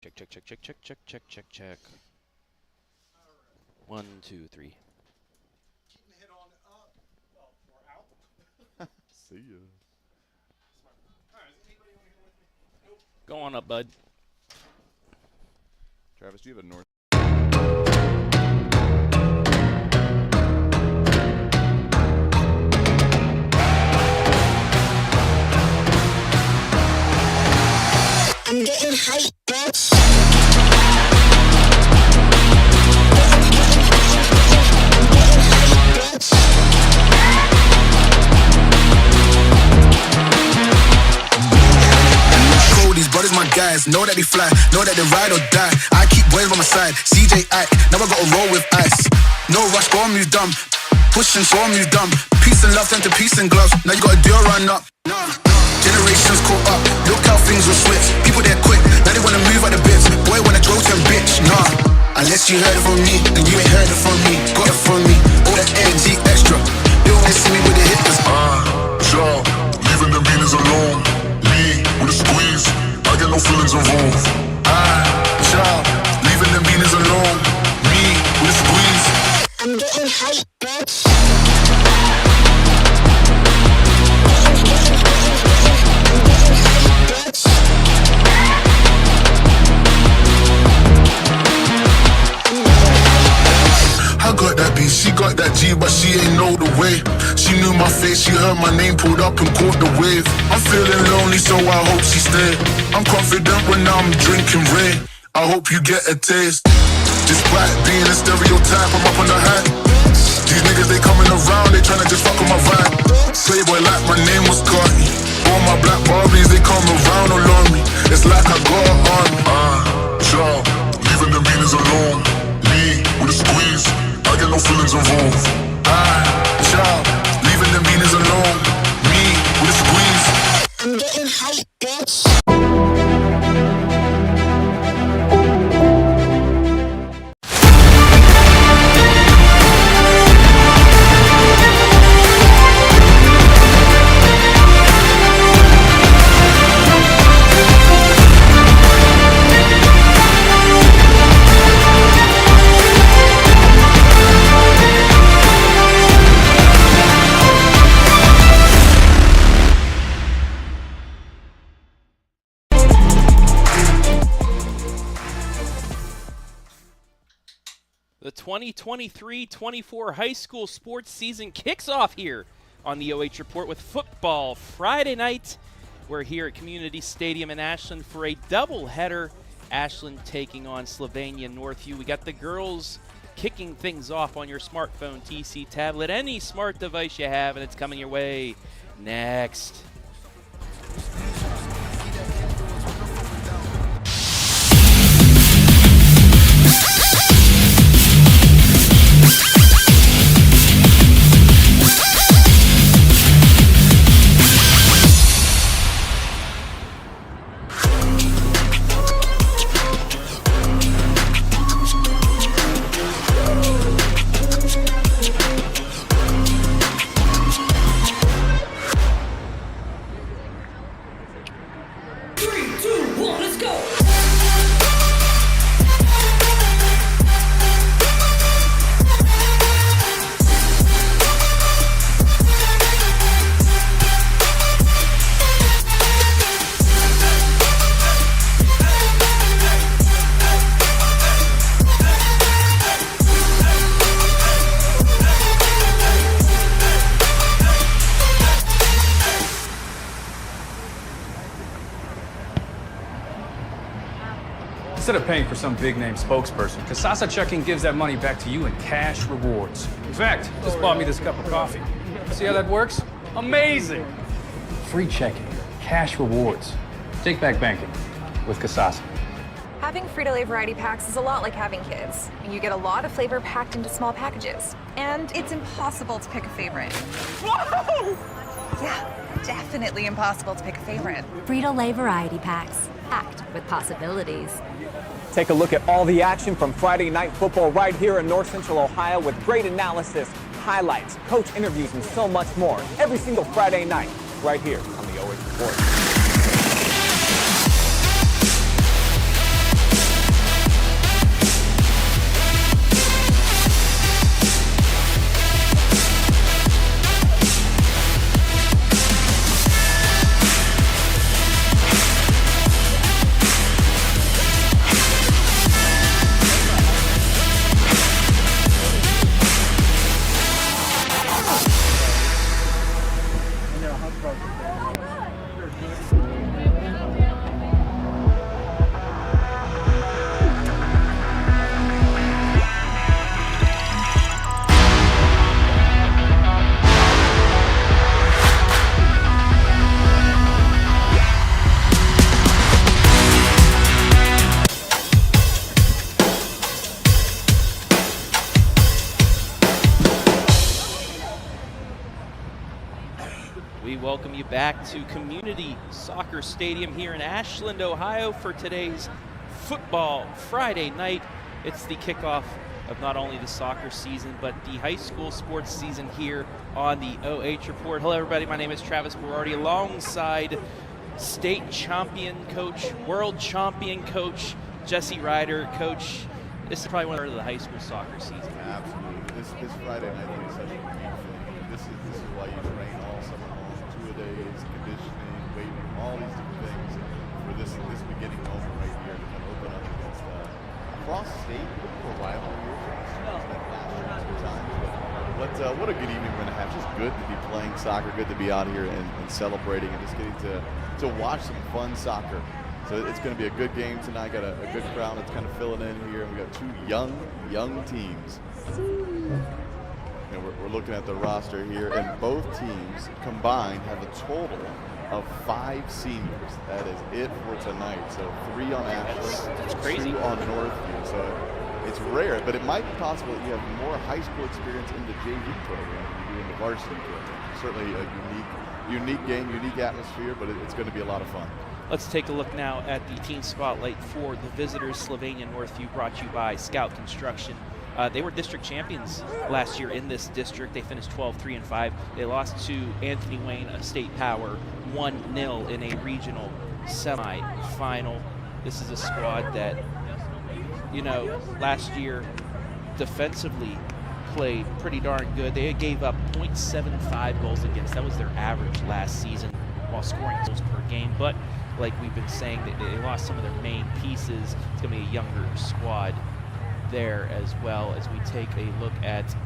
Check, check, check, check, check, check, check, check, check. 1, 2, 3. Keeping the head on up. Well, we're out. See ya. Alright, is anybody over here with me? Nope. Go on up, bud. Travis, do you have a North? I'm getting hype, bitch. These brothers my guys, know that they fly, know that they ride or die. I keep boys by my side, CJ Ike, now I gotta roll with ice. No rush, go on, move dumb. Pushing, so I move dumb. Peace and love, turn to peace and gloves. Now you gotta do a run up. Generations caught up, look how things will switch. People they're quick, now they wanna move out the bits. Boy wanna grow to a bitch, nah. Unless you heard it from me, and you ain't heard it from me. Got it from me, all that energy extra. They wanna see me with the hitters. Child, leaving the meanings alone. Me, with a squeeze, I get no feelings involved. Child, leaving the meanings alone. Me, with a squeeze. I'm getting hype, bitch. I got that B, she got that G, but she ain't know the way. She knew my face, she heard my name, pulled up and caught the wave. I'm feeling lonely, so I hope she stay. I'm confident when I'm drinking Ray. I hope you get a taste. Despite being a stereotype, I'm up on the hype. These niggas, they coming around, they tryna just fuck with my vibe. Playboy like my name was Carti. All my black Barbies, they come around all on me. It's like I got on me. Child, leaving the meanings alone. Me, with a squeeze, I get no feelings involved. Child, leaving the meanings alone. Me, with a squeeze. I'm getting hype, bitch. The 2023-24 high school sports season kicks off here on the OH Report with football Friday night. We're here at Community Stadium in Ashland for a doubleheader. Ashland taking on Sylvania Northview. We got the girls kicking things off on your smartphone, TC tablet, any smart device you have, and it's coming your way next. Instead of paying for some big-name spokesperson, Kasasa Checking gives that money back to you in cash rewards. In fact, just bought me this cup of coffee. See how that works? Amazing! Free checking, cash rewards. Take back banking with Kasasa. Having Frito-Lay variety packs is a lot like having kids. You get a lot of flavor packed into small packages. And it's impossible to pick a favorite. Whoa! Yeah, definitely impossible to pick a favorite. Frito-Lay variety packs, packed with possibilities. Take a look at all the action from Friday Night Football right here in North Central Ohio with great analysis, highlights, coach interviews, and so much more every single Friday night right here on the OH Report. welcome you back to Community Soccer Stadium here in Ashland, Ohio for today's Football Friday night. It's the kickoff of not only the soccer season, but the high school sports season here on the OH Report. Hello, everybody. My name is Travis Berardi, alongside state champion coach, world champion coach, Jesse Ryder. Coach, this is probably one of the high school soccer season. Absolutely. This Friday night is such a big thing. This is why you train all summer long, 2-a-days, conditioning, weighting, all these different things for this beginning moment right here to kind of open up against across state, for rivalry years. What a good evening we're going to have. Just good to be playing soccer, good to be out here and celebrating and just getting to watch some fun soccer. So it's going to be a good game tonight. Got a good crowd that's kind of filling in here. And we got two young teams. You know, we're looking at the roster here, and both teams combined have a total of 5 seniors. That is it for tonight. So 3 on Ashland, that's crazy. 2 on Northview. So it's rare, but it might be possible that you have more high school experience in the JV program than you do in the varsity program. Certainly a unique game, unique atmosphere, but it's going to be a lot of fun. Let's take a look now at the team spotlight for the visitors. Sylvania Northview, brought to you by Scout Construction. They were district champions last year in this district. They finished 12-3-5. They lost to Anthony Wayne, a state power, 1-0 in a regional semi-final. This is a squad that, you know, last year defensively played pretty darn good. They gave up 0.75 goals against. That was their average last season while scoring goals per game. But like we've been saying, they lost some of their main pieces. It's going to be a younger squad there, as well as we take a look at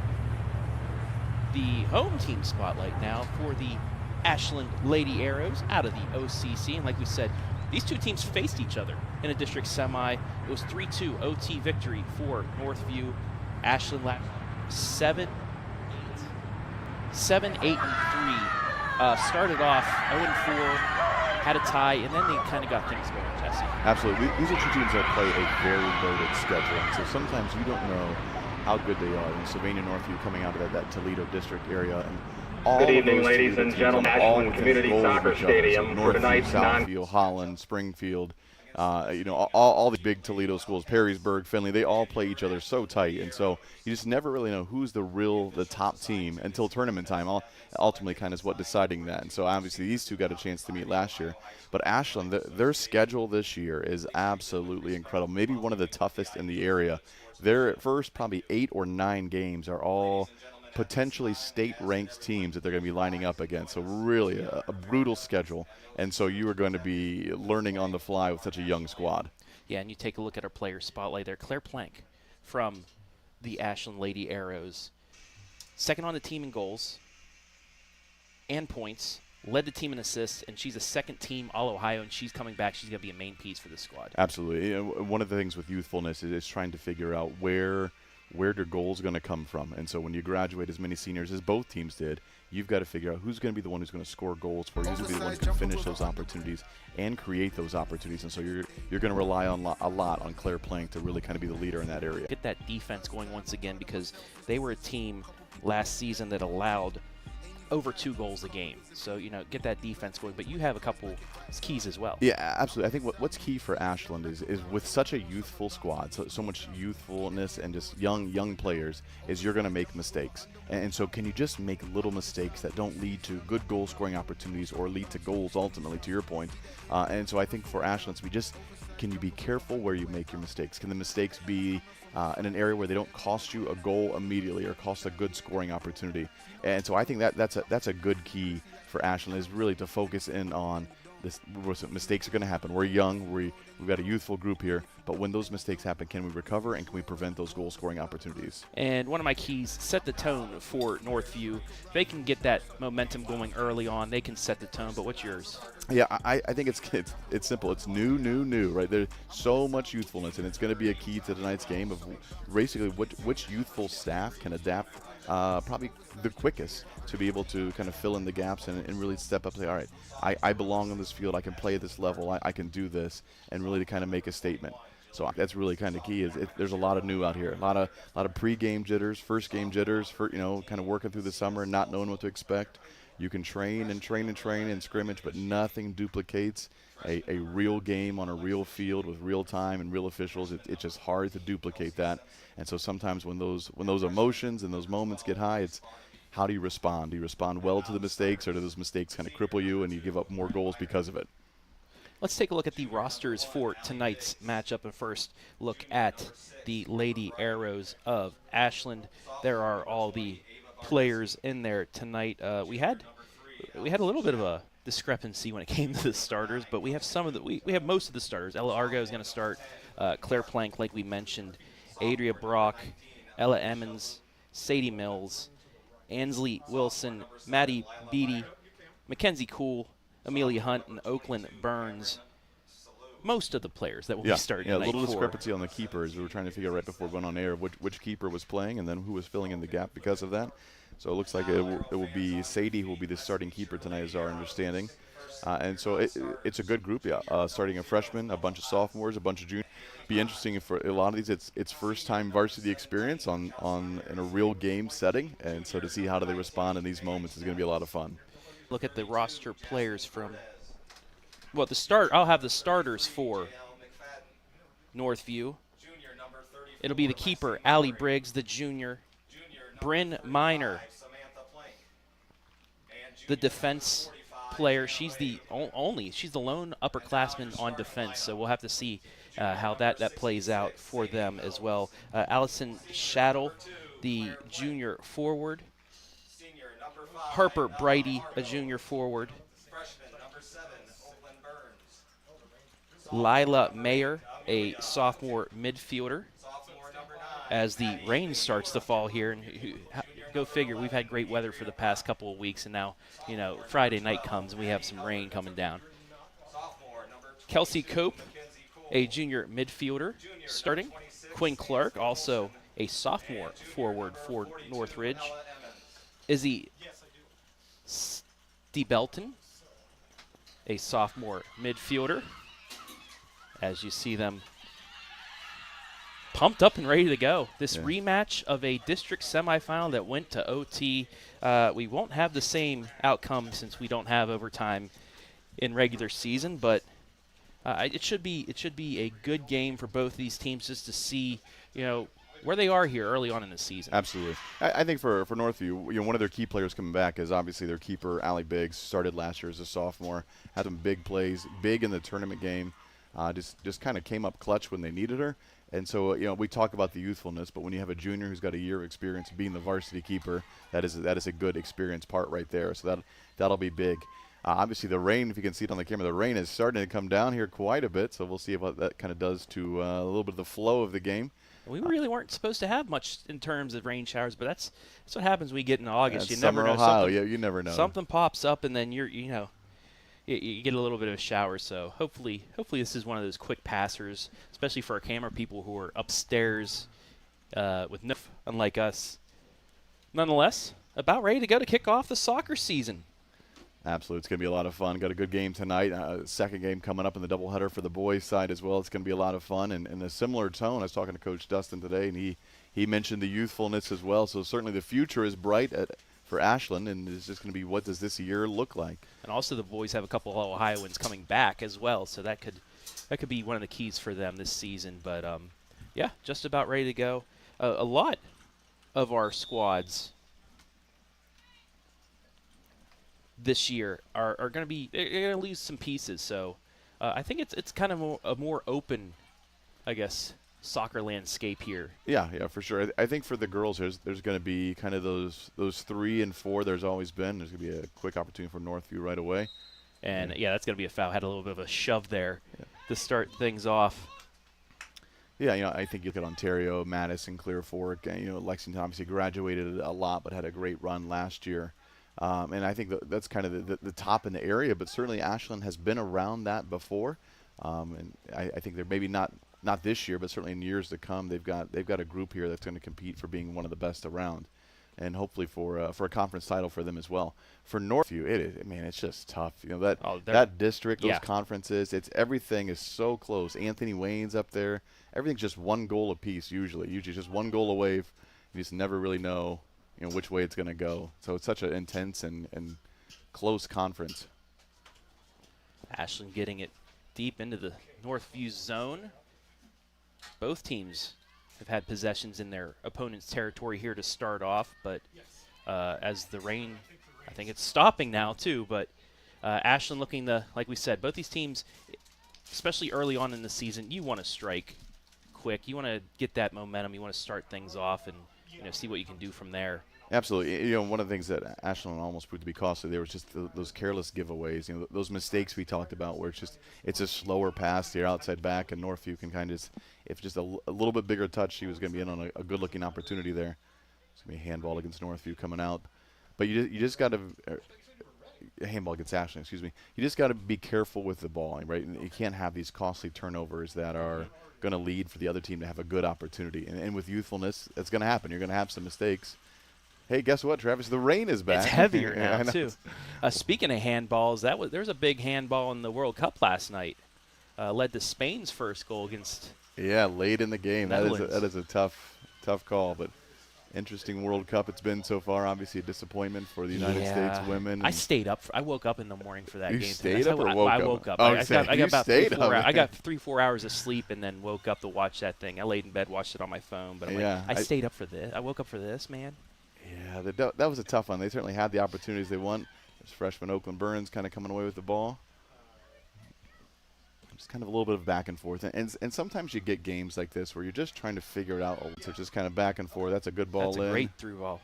the home team spotlight now for the Ashland Lady Arrows out of the OCC. And like we said, these two teams faced each other in a district semi. It was 3-2 OT victory for Northview. Ashland last 7-8-3. Started off 0-4, had a tie, and then they kind of got things going, Jesse. Absolutely. These are two teams that play a very loaded schedule, and so sometimes you don't know how good they are. And Sylvania Northview coming out of that Toledo district area, and all good evening, ladies and gentlemen. Ashland Community Soccer Stadium for tonight's Northview, Holland, Springfield. You know, all the big Toledo schools, Perrysburg, Findlay, they all play each other so tight, and so you just never really know who's the top team until tournament time. Ultimately, kind of is what deciding that. And so obviously these two got a chance to meet last year, but Ashland, their schedule this year is absolutely incredible. Maybe one of the toughest in the area. Their first probably 8 or 9 games are all potentially state-ranked teams that they're going to be lining up against. So really a brutal schedule. And so you are going to be learning on the fly with such a young squad. Yeah, and you take a look at our player spotlight there. Claire Plank from the Ashland Lady Arrows. Second on the team in goals and points. Led the team in assists, and she's a second-team All-Ohio, and she's coming back. She's going to be a main piece for this squad. Absolutely. You know, one of the things with youthfulness is trying to figure out where their goals going to come from. And so when you graduate as many seniors as both teams did, you've got to figure out who's going to be the one who's going to score goals for you, who's going to be the one who can finish those opportunities and create those opportunities. And so you're going to rely on a lot on Claire Plank to really kind of be the leader in that area. Get that defense going once again, because they were a team last season that allowed over 2 goals a game. So, you know, get that defense going. But you have a couple keys as well. Yeah, absolutely. I think what's key for Ashland is with such a youthful squad, so much youthfulness and just young players, is you're going to make mistakes. And so can you just make little mistakes that don't lead to good goal scoring opportunities or lead to goals ultimately, to your point. And so I think for Ashland, can you be careful where you make your mistakes? Can the mistakes be in an area where they don't cost you a goal immediately or cost a good scoring opportunity? And so I think that's a good key for Ashland, is really to focus in on this. Mistakes are going to happen. We're young. We've got a youthful group here. But when those mistakes happen, can we recover and can we prevent those goal scoring opportunities? And one of my keys, set the tone for Northview. If they can get that momentum going early on, they can set the tone. But what's yours? Yeah, I think it's simple. It's new, right? There's so much youthfulness, and it's going to be a key to tonight's game of basically which youthful staff can adapt probably the quickest to be able to kind of fill in the gaps and really step up and say, all right, I belong on this field. I can play at this level. I can do this, and really to kind of make a statement. So that's really kind of key. There's a lot of new out here, a lot of pre-game jitters, first game jitters, kind of working through the summer, not knowing what to expect. You can train and train and train in scrimmage, but nothing duplicates a real game on a real field with real time and real officials. It's just hard to duplicate that. And so sometimes when those emotions and those moments get high, it's how do you respond? Do you respond well to the mistakes, or do those mistakes kind of cripple you and you give up more goals because of it? Let's take a look at the rosters for tonight's matchup, and first look at the Lady Arrows of Ashland. There are all the players in there tonight. We had a little bit of a discrepancy when it came to the starters, but we have we have most of the starters. Ella Argo is going to start. Claire Plank, like we mentioned, Adria Brock, Ella Emmons, Sadie Mills, Ansley Wilson, Maddie Beatty, Mackenzie Cool, Amelia Hunt, and Oakland Burns. Most of the players that will be starting tonight. Yeah, a little discrepancy on the keepers. We were trying to figure out right before we went on air which keeper was playing and then who was filling in the gap because of that. So it looks like it will be Sadie who will be the starting keeper tonight, is our understanding. And so it's a good group, starting a freshman, a bunch of sophomores, a bunch of juniors. Be interesting if for a lot of these it's first-time varsity experience in a real game setting, and so to see how do they respond in these moments is going to be a lot of fun. Look at the roster players from, well, I'll have the starters for Northview. It'll be the keeper, Allie Briggs, the junior, Bryn Miner, the defense player. She's the lone upperclassman on defense, so we'll have to see how that plays out for them as well. Allison Shaddle, the junior forward. Harper Brighty, a junior forward. Lila Mayer, a sophomore midfielder. As the rain starts to fall here, and go figure, we've had great weather for the past couple of weeks, and now, Friday night comes and we have some rain coming down. Kelsey Cope, a junior midfielder, starting. Quinn Clark, also a sophomore forward for Northridge. Izzy Belton, a sophomore midfielder. As you see them pumped up and ready to go. This rematch of a district semifinal that went to OT. We won't have the same outcome since we don't have overtime in regular season, but it should be a good game for both these teams just to see, where they are here early on in the season. Absolutely. I think for Northview, one of their key players coming back is obviously their keeper, Allie Biggs, started last year as a sophomore, had some big plays, big in the tournament game, just kind of came up clutch when they needed her. And so, we talk about the youthfulness, but when you have a junior who's got a year of experience being the varsity keeper, that is a good experience part right there. So that'll be big. Obviously, the rain, if you can see it on the camera, the rain is starting to come down here quite a bit. So we'll see what that kind of does to a little bit of the flow of the game. We really weren't supposed to have much in terms of rain showers, but that's what happens when we get in August. You never know. Ohio, you never know. Something pops up, and then you get a little bit of a shower. So hopefully this is one of those quick passers, especially for our camera people who are upstairs with no, unlike us. Nonetheless, about ready to go to kick off the soccer season. Absolutely. It's going to be a lot of fun. Got a good game tonight. Second game coming up in the doubleheader for the boys' side as well. It's going to be a lot of fun. And in a similar tone, I was talking to Coach Dustin today, and he mentioned the youthfulness as well. So certainly the future is bright for Ashland, and it's just going to be, what does this year look like? And also the boys have a couple of Ohioans coming back as well, so that could be one of the keys for them this season. But, just about ready to go. A lot of our squads this year are going to be – they're going to lose some pieces. So I think it's kind of a more open, I guess, soccer landscape here. Yeah, for sure. I think for the girls, there's going to be kind of those 3 and 4 there's always been. There's going to be a quick opportunity for Northview right away. And, that's going to be a foul. Had a little bit of a shove there to start things off. Yeah, I think you look at Ontario, Madison, Clear Fork. Lexington obviously graduated a lot but had a great run last year. And I think that's kind of the top in the area, but certainly Ashland has been around that before. And I think they're maybe not this year, but certainly in years to come, they've got a group here that's going to compete for being one of the best around, and hopefully for a conference title for them as well. For Northview, it's just tough. That district, those conferences, everything is so close. Anthony Wayne's up there. Everything's just one goal apiece usually just one goal away. You just never really know which way it's going to go. So it's such an intense and close conference. Ashland getting it deep into the Northview zone. Both teams have had possessions in their opponent's territory here to start off, but as the rain, I think it's stopping now too, but Ashland looking like we said, both these teams, especially early on in the season, you want to strike quick. You want to get that momentum. You want to start things off and see what you can do from there. Absolutely. One of the things that Ashland almost proved to be costly there was just those careless giveaways. Those mistakes we talked about where it's a slower pass to your outside back, and Northview can kind of if just a little bit bigger touch, he was going to be in on a good-looking opportunity there. It's going to be a handball against Northview coming out. But you just got to handball against Ashland, excuse me. You just got to be careful with the ball, right? And you can't have these costly turnovers that are going to lead for the other team to have a good opportunity. And with youthfulness, it's going to happen. You're going to have some mistakes. Hey, guess what, Travis? The rain is back. It's heavier now, too. Speaking of handballs, there was a big handball in the World Cup last night. Led to Spain's first goal against late in the game. That is a tough call, but interesting World Cup it's been so far. Obviously a disappointment for the United States women. I stayed up. I woke up in the morning for that game. You stayed up or woke up? I woke up. Oh, I got about 3-4 hours of sleep and then woke up to watch that thing. I laid in bed, watched it on my phone, but I stayed up for this. I woke up for this, man. Yeah, that was a tough one. They certainly had the opportunities they want. There's freshman Oakland Burns kind of coming away with the ball. Just kind of a little bit of back and forth. And sometimes you get games like this where you're just trying to figure it out. So just kind of back and forth. That's a good ball in. That's a great through ball.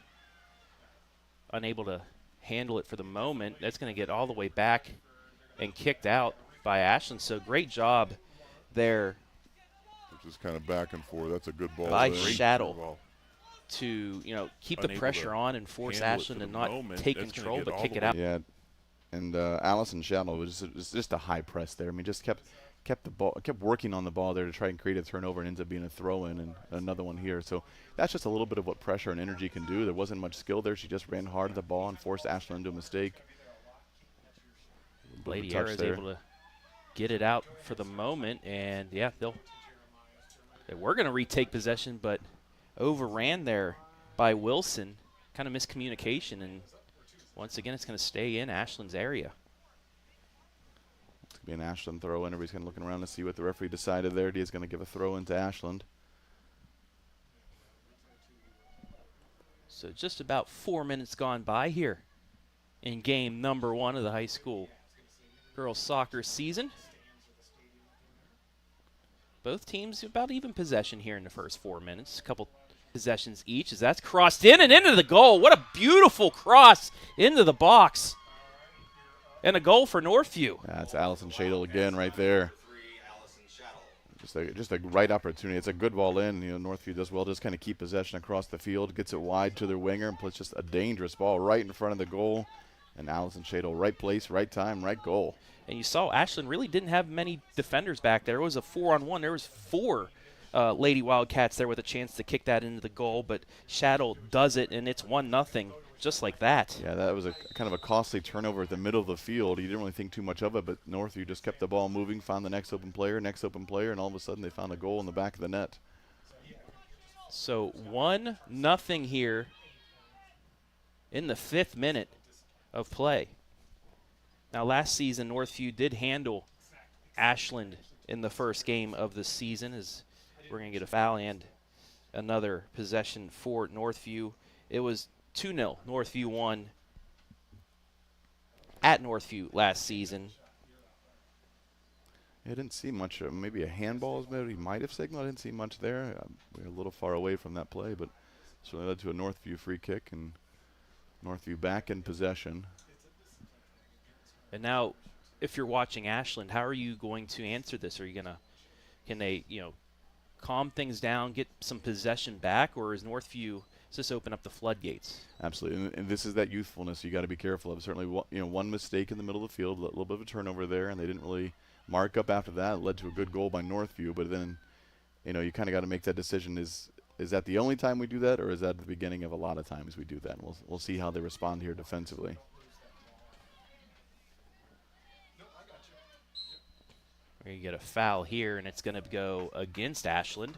Unable to handle it for the moment. That's going to get all the way back and kicked out by Ashland. So great job there. Just kind of back and forth. That's a good ball. By Shaddle to keep the pressure on and force Ashland to not take control but kick it out. Yeah, and Allison Shaddle was just a high press there. I mean, just kept working on the ball there to try and create a turnover and ends up being a throw-in and another one here. So that's just a little bit of what pressure and energy can do. There wasn't much skill there. She just ran hard at the ball and forced Ashland into a mistake. Lady Era is able to get it out for the moment, and they were going to retake possession, but overran there by Wilson. Kind of miscommunication, and once again, it's going to stay in Ashland's area. It's going to be an Ashland throw in. Everybody's kind of looking around to see what the referee decided there. He's going to give a throw into Ashland. So just about 4 minutes gone by here in game number 1 of the high school girls soccer season. Both teams about even possession here in the first 4 minutes. A couple possessions each as that's crossed in and into the goal. What a beautiful cross into the box. And a goal for Northview. That's Allison Shadle again right there. Just a right opportunity. It's a good ball in. Northview does well. Just kind of keep possession across the field. Gets it wide to their winger and puts just a dangerous ball right in front of the goal. And Allison Shadle, right place, right time, right goal. And you saw Ashland really didn't have many defenders back there. It was a 4-on-1. There was 4 Lady Wildcats there with a chance to kick that into the goal, but Shaddle does it, and it's 1-0, just like that. Yeah, that was a kind of a costly turnover at the middle of the field. You didn't really think too much of it, but Northview just kept the ball moving, found the next open player, and all of a sudden they found a goal in the back of the net. So 1-0 here in the 5th minute of play. Now, last season, Northview did handle Ashland in the first game of the season, as we're going to get a foul and another possession for Northview. It was 2-0. Northview won at Northview last season. I didn't see much. Maybe a handball is maybe he might have signaled. I didn't see much there. We were a little far away from that play, but certainly led to a Northview free kick and Northview back in possession. And now, if you're watching Ashland, how are you going to answer this? Are you can they, calm things down, get some possession back, or is Northview, does this open up the floodgates? Absolutely, and this is that youthfulness you got to be careful of. Certainly, one mistake in the middle of the field, a little bit of a turnover there, and they didn't really mark up after that. It led to a good goal by Northview, but then, you kind of got to make that decision. Is that the only time we do that, or is that the beginning of a lot of times we do that? And we'll see how they respond here defensively. We're going to get a foul here, and it's going to go against Ashland.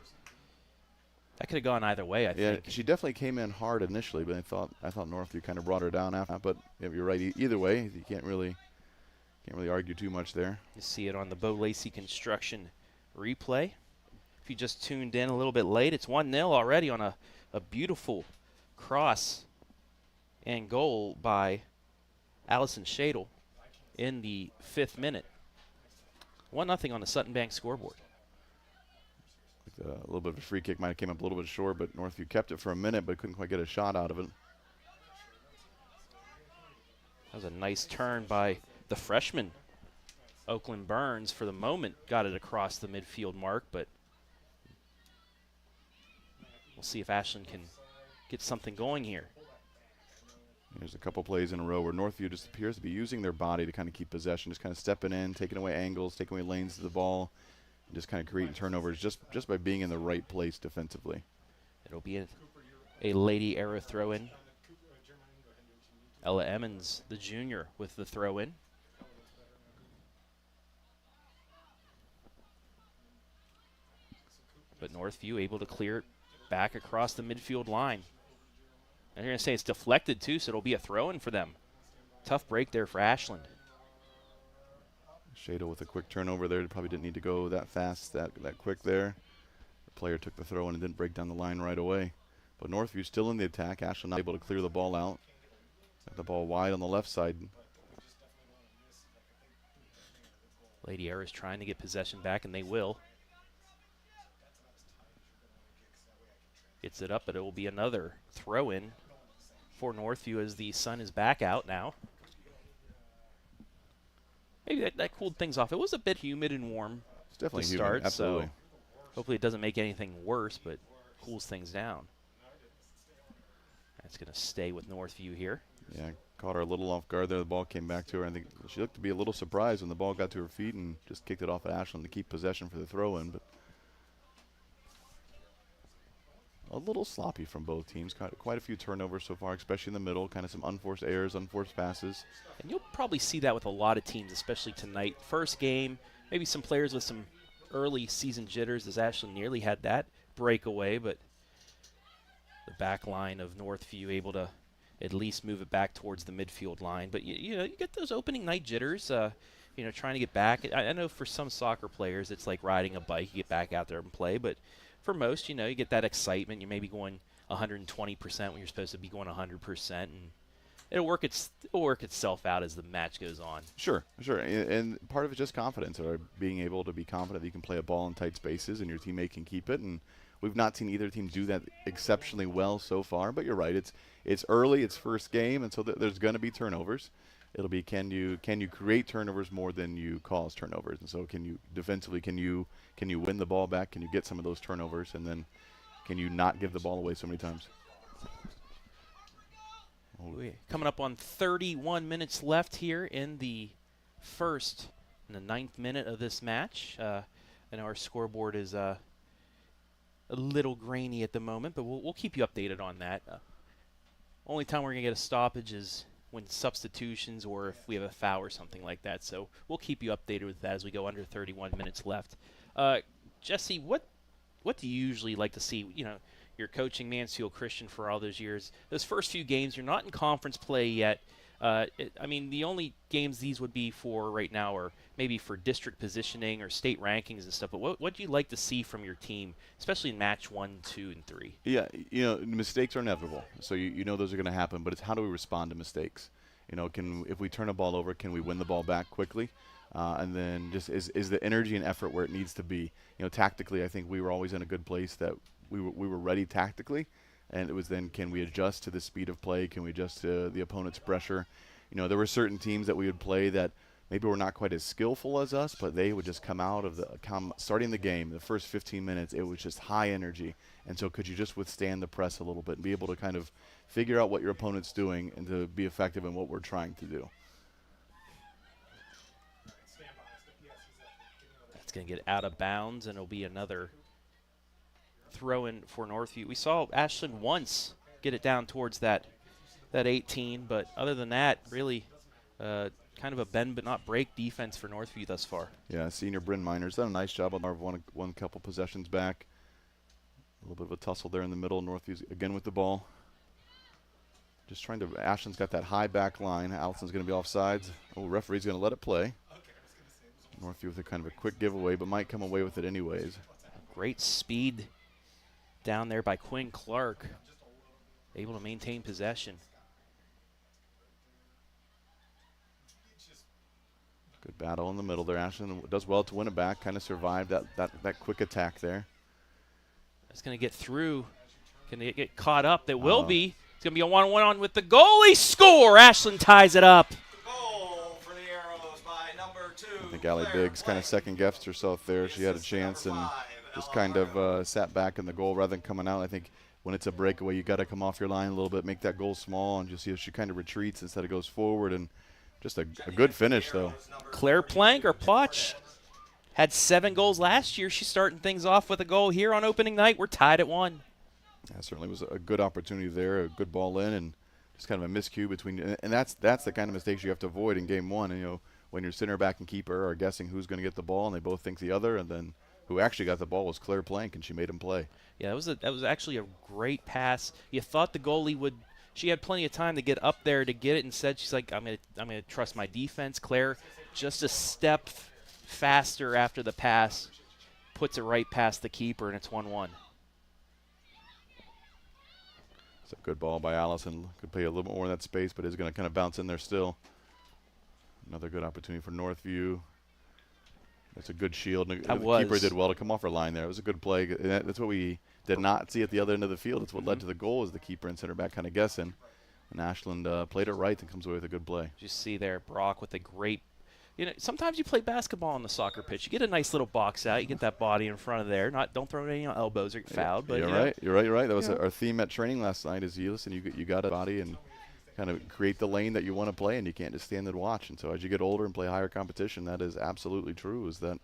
That could have gone either way, I think. She definitely came in hard initially, but I thought Northview kind of brought her down after. But you're right. Either way, you can't really argue too much there. You see it on the Bo Lacey Construction replay. If you just tuned in a little bit late, it's 1-0 already on a beautiful cross and goal by Allison Shadle in the 5th minute. 1-0 on the Sutton Bank scoreboard. A little bit of a free kick might have came up a little bit short, but Northview kept it for a minute, but couldn't quite get a shot out of it. That was a nice turn by the freshman, Oakland Burns. For the moment, got it across the midfield mark, but we'll see if Ashland can get something going here. There's a couple plays in a row where Northview just appears to be using their body to kind of keep possession, just kind of stepping in, taking away angles, taking away lanes to the ball, and just kind of creating turnovers just by being in the right place defensively. It'll be a Lady Era throw-in. Ella Emmons, the junior, with the throw-in. But Northview able to clear it back across the midfield line. And you're going to say it's deflected too, so it'll be a throw-in for them. Tough break there for Ashland. Shado with a quick turnover there. Probably didn't need to go that fast, that quick there. The player took the throw and didn't break down the line right away. But Northview still in the attack. Ashland not able to clear the ball out. Got the ball wide on the left side. Lady Era is trying to get possession back, and they will. Gets it up, but it will be another throw-in for Northview as the sun is back out now. Maybe that cooled things off. It was a bit humid and warm it's definitely to start, humid. Absolutely. so hopefully it doesn't make anything worse, but cools things down. That's going to stay with Northview here. Yeah, caught her a little off guard there. The ball came back to her. I think she looked to be a little surprised when the ball got to her feet and just kicked it off at Ashland to keep possession for the throw-in. But a little sloppy from both teams. Quite a few turnovers so far, especially in the middle. Kind of some unforced errors, unforced passes. And you'll probably see that with a lot of teams, especially tonight. First game, maybe some players with some early season jitters, as Ashland nearly had that breakaway, but the back line of Northview able to at least move it back towards the midfield line. But you know, you get those opening night jitters, you know, trying to get back. I know for some soccer players it's like riding a bike. You get back out there and play, but for most, you know, you get that excitement. You're maybe going 120% when you're supposed to be going 100%, and it'll work itself out as the match goes on. Sure. And part of it's just confidence, or being able to be confident that you can play a ball in tight spaces and your teammate can keep it. And we've not seen either team do that exceptionally well so far. But you're right, it's early, it's first game, and so there's going to be turnovers. It'll be can you create turnovers more than you cause turnovers, and so can you defensively can you win the ball back? Can you get some of those turnovers, and then can you not give the ball away so many times? Coming up on 31 minutes left here in the the 9th minute of this match. I know our scoreboard is a little grainy at the moment, but we'll keep you updated on that. Only time we're going to get a stoppage is when substitutions or if we have a foul or something like that. So we'll keep you updated with that as we go under 31 minutes left. Jesse, what do you usually like to see? You know, you're coaching Mansfield Christian for all those years. Those first few games, you're not in conference play yet. I mean, the only games these would be for right now are maybe for district positioning or state rankings and stuff. But what do you like to see from your team, especially in match 1, 2, and 3? Yeah, you know, mistakes are inevitable. So you know those are going to happen. But it's how do we respond to mistakes? You know, if we turn a ball over, can we win the ball back quickly? And then just is the energy and effort where it needs to be? You know, tactically, I think we were always in a good place that we were ready tactically. And it was then, can we adjust to the speed of play? Can we adjust to the opponent's pressure? You know, there were certain teams that we would play that maybe were not quite as skillful as us, but they would just come out of starting the game, the first 15 minutes, it was just high energy. And so could you just withstand the press a little bit and be able to kind of figure out what your opponent's doing and to be effective in what we're trying to do? That's going to get out of bounds, and it'll be another throw-in for Northview. We saw Ashland once get it down towards that 18, but other than that, really kind of a bend but not break defense for Northview thus far. Yeah, senior Bryn Miner's done a nice job on our one couple possessions back. A little bit of a tussle there in the middle. Northview's again with the ball. Just trying to, Ashland's got that high back line. Allison's going to be offsides. Oh, referee's going to let it play. Northview with a kind of a quick giveaway, but might come away with it anyways. Great speed down there by Quinn Clark. Able to maintain possession. Good battle in the middle there. Ashland does well to win it back, kind of survived that quick attack there. It's going to get through. Can they get caught up? They will be. It's going to be a one-on-one with the goalie. Score! Ashland ties it up. Goal for the Arrows by number 2. I think Allie Biggs kind of second-guessed herself there. She had a chance and just kind of sat back in the goal rather than coming out. I think when it's a breakaway, you got to come off your line a little bit, make that goal small, and just see if she kind of retreats instead of goes forward. And just a good finish, though. Claire Plank, or Plotch, had 7 goals last year. She's starting things off with a goal here on opening night. We're tied at 1. That certainly was a good opportunity there, a good ball in, and just kind of a miscue between. And that's the kind of mistakes you have to avoid in game one. And, when your center back and keeper are guessing who's going to get the ball, and they both think the other, and then who actually got the ball was Claire Plank, and she made him play. Yeah, that was actually a great pass. You thought the goalie would. She had plenty of time to get up there to get it. Instead, she's like, I'm gonna trust my defense. Claire, just a step faster after the pass, puts it right past the keeper, and it's 1-1. It's a good ball by Allison. Could play a little bit more in that space, but is going to kind of bounce in there still. Another good opportunity for Northview. That's a good shield. The keeper did well to come off her line there. It was a good play. That's what we did not see at the other end of the field. It's what led to the goal, is the keeper and center back kind of guessing. And Ashland played it right and comes away with a good play. You see there, Brock with a great. Sometimes you play basketball on the soccer pitch. You get a nice little box out. You get that body in front of there. Don't throw any elbows or get fouled. But You're right. That was our theme at training last night. Is you got a body and kind of create the lane that you want to play, and you can't just stand and watch. And so as you get older and play higher competition, that is absolutely true. Is that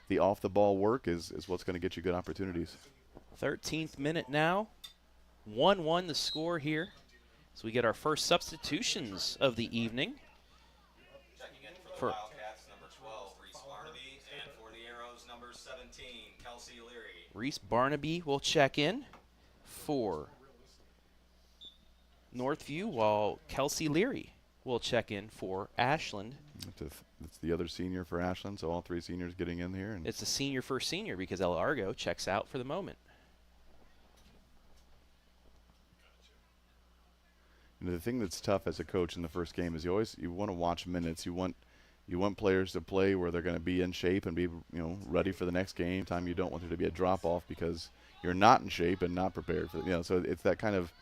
the off the ball work is what's going to get you good opportunities. 13th minute now, 1-1 the score here. So we get our first substitutions of the evening. For Reese Barnaby will check in for Northview, while Kelsey Leary will check in for Ashland. It's the other senior for Ashland, so all 3 seniors getting in here. And it's a senior first senior because El Argo checks out for the moment. The thing that's tough as a coach in the first game is you want to watch minutes. You want players to play where they're going to be in shape and be ready for the next game. Time you don't want there to be a drop off because you're not in shape and not prepared for so it's that kind of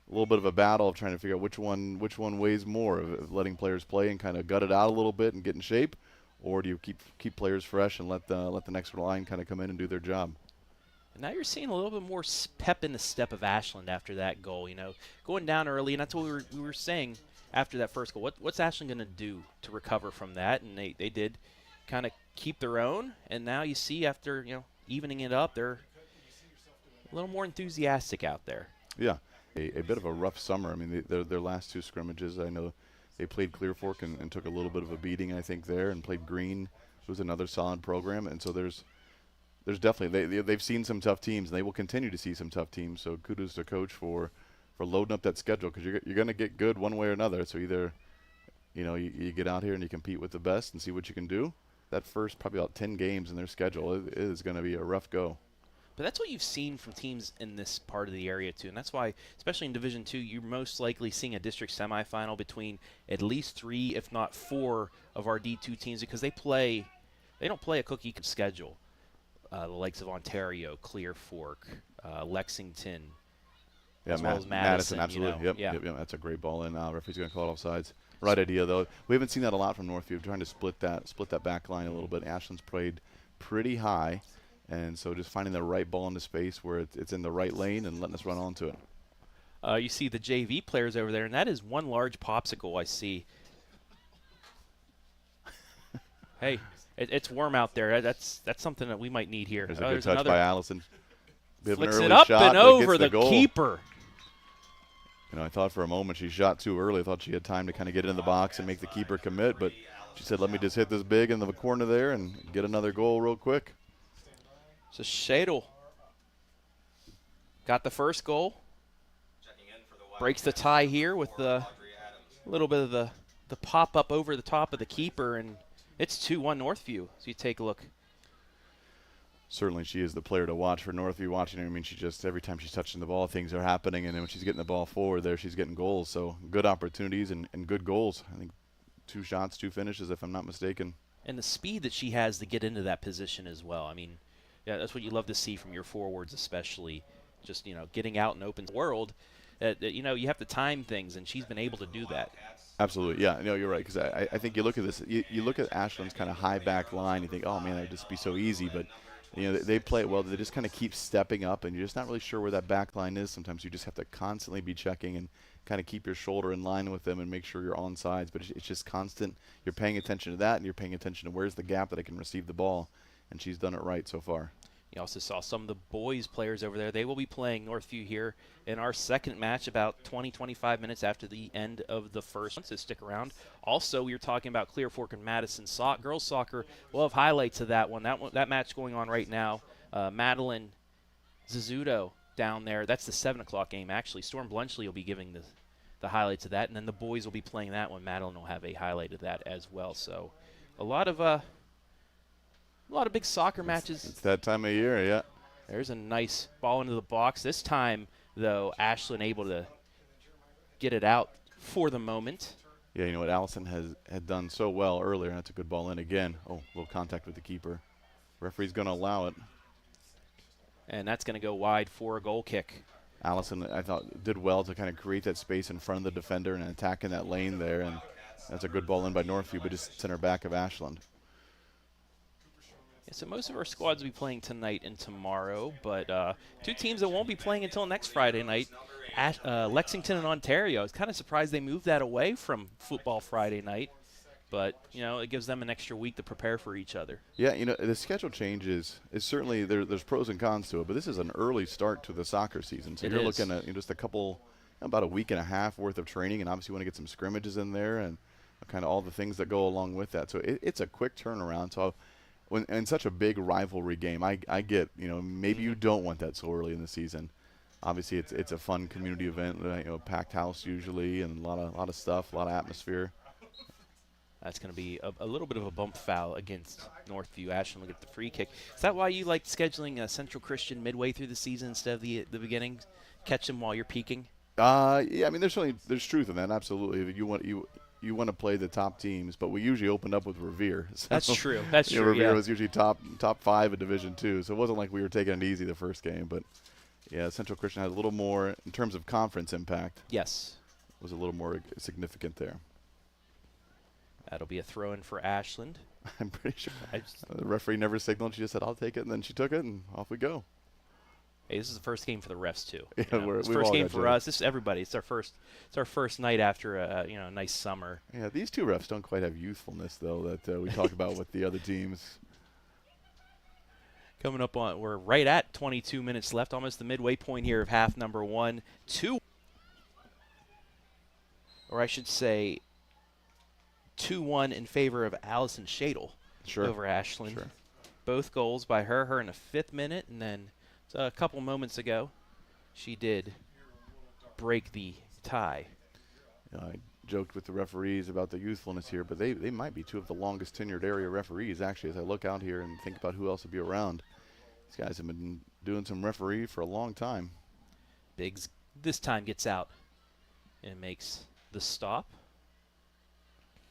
a little bit of a battle of trying to figure out which one weighs more, of letting players play and kind of gut it out a little bit and get in shape, or do you keep players fresh and let the next line kind of come in and do their job. And now you're seeing a little bit more pep in the step of Ashland after that goal. Going down early, and that's what we were saying after that first goal. What's Ashland going to do to recover from that? And they did kind of keep their own. And now you see after evening it up, they're a little more enthusiastic out there. Yeah, a bit of a rough summer. I mean, their last 2 scrimmages, I know they played Clear Fork and took a little bit of a beating, I think, there, and played Green, who was another solid program. And so there's definitely they've seen some tough teams, and they will continue to see some tough teams. So kudos to coach for loading up that schedule, because you're going to get good one way or another. So either you get out here and you compete with the best and see what you can do. That first probably about 10 games in their schedule it is going to be a rough go. But that's what you've seen from teams in this part of the area too, and that's why, especially in Division II, you're most likely seeing a district semifinal between at least 3, if not 4, of our D2 teams, because they don't play a cookie schedule. The likes of Ontario, Clear Fork, Lexington, as well as Madison. Absolutely. Yep, that's a great ball in. Referee's going to call it offsides. Right idea, though. We haven't seen that a lot from Northview, trying to split that back line a little bit. Ashland's played pretty high, and so just finding the right ball into space where it's in the right lane and letting us run onto it. You see the JV players over there, and that is one large popsicle I see. Hey. It's warm out there. That's something that we might need here. There's a good touch by Allison. Flicks it up and over the keeper. I thought for a moment she shot too early. I thought she had time to kind of get in the box and make the keeper commit, but she said, let me just hit this big in the corner there and get another goal real quick. So Shadle got the first goal. Breaks the tie here with a little bit of the pop-up over the top of the keeper, and it's 2-1 Northview. So you take a look. Certainly she is the player to watch for Northview. Watching her, I mean, she just, every time she's touching the ball, things are happening, and then when she's getting the ball forward there, she's getting goals. So good opportunities and good goals. I think 2 shots, 2 finishes, if I'm not mistaken. And the speed that she has to get into that position as well. I mean, yeah, that's what you love to see from your forwards, especially just, getting out in open world. You have to time things, and she's been able to do that. Absolutely, yeah. No, you're right, because I think you look at this, you look at Ashland's kind of high back line, you think, oh, man, that would just be so easy. But, they play it well. They just kind of keep stepping up, and you're just not really sure where that back line is. Sometimes you just have to constantly be checking and kind of keep your shoulder in line with them and make sure you're on sides. But it's just constant. You're paying attention to that, and you're paying attention to where's the gap that I can receive the ball, and she's done it right so far. You also saw some of the boys players over there. They will be playing Northview here in our second match about 20-25 minutes after the end of the first one, so stick around. Also, we were talking about Clear Fork and Madison girls soccer. We'll have highlights of that one. That match going on right now. Madeline Zizzuto down there. That's the 7 o'clock game, actually. Storm Blunchley will be giving the highlights of that, and then the boys will be playing that one. Madeline will have a highlight of that as well. So a lot of big soccer matches. It's that time of year, yeah. There's a nice ball into the box. This time, though, Ashland able to get it out for the moment. Yeah, you know what Allison had done so well earlier. That's a good ball in again. Oh, a little contact with the keeper. Referee's going to allow it. And that's going to go wide for a goal kick. Allison, I thought, did well to kind of create that space in front of the defender and attack in that lane there. And that's a good ball in by Northview, but just center back of Ashland. Yeah, so most of our squads will be playing tonight and tomorrow, but 2 teams that won't be playing until next Friday night, Lexington and Ontario. I was kind of surprised they moved that away from football Friday night, but, it gives them an extra week to prepare for each other. Yeah, the schedule changes. It's certainly there's pros and cons to it, but this is an early start to the soccer season. So you're looking at just about a week and a half worth of training, and obviously you want to get some scrimmages in there and kind of all the things that go along with that. So it's a quick turnaround. So when in such a big rivalry game, I get, maybe you don't want that so early in the season. Obviously, it's a fun community event, packed house usually, and a lot of stuff, a lot of atmosphere. That's going to be a little bit of a bump foul against Northview. Ashland will get the free kick. Is that why you like scheduling Central Christian midway through the season instead of the beginning? Catch them while you're peaking? Yeah, I mean, there's truth in that, absolutely. You want to play the top teams, but we usually opened up with Revere. So, that's true. That's true. Revere was usually top 5 in Division II, so it wasn't like we were taking it easy the first game. But yeah, Central Christian had a little more in terms of conference impact. Yes, was a little more significant there. That'll be a throw-in for Ashland. I'm pretty sure the referee never signaled. She just said, "I'll take it," and then she took it, and off we go. Hey, this is the first game for the refs too. Yeah, it's the first game for us. This is everybody. It's our first night after a nice summer. Yeah, these 2 refs don't quite have youthfulness though that we talk about with the other teams. Coming up we're right at 22 minutes left, almost the midway point here of half number 1. 2, or I should say 2-1 in favor of Allison Shadle over Ashland. Sure. Both goals by her in the 5th minute, and then a couple moments ago, she did break the tie. I joked with the referees about the youthfulness here, but they might be 2 of the longest tenured area referees, actually, as I look out here and think about who else would be around. These guys have been doing some referee for a long time. Biggs this time gets out and makes the stop.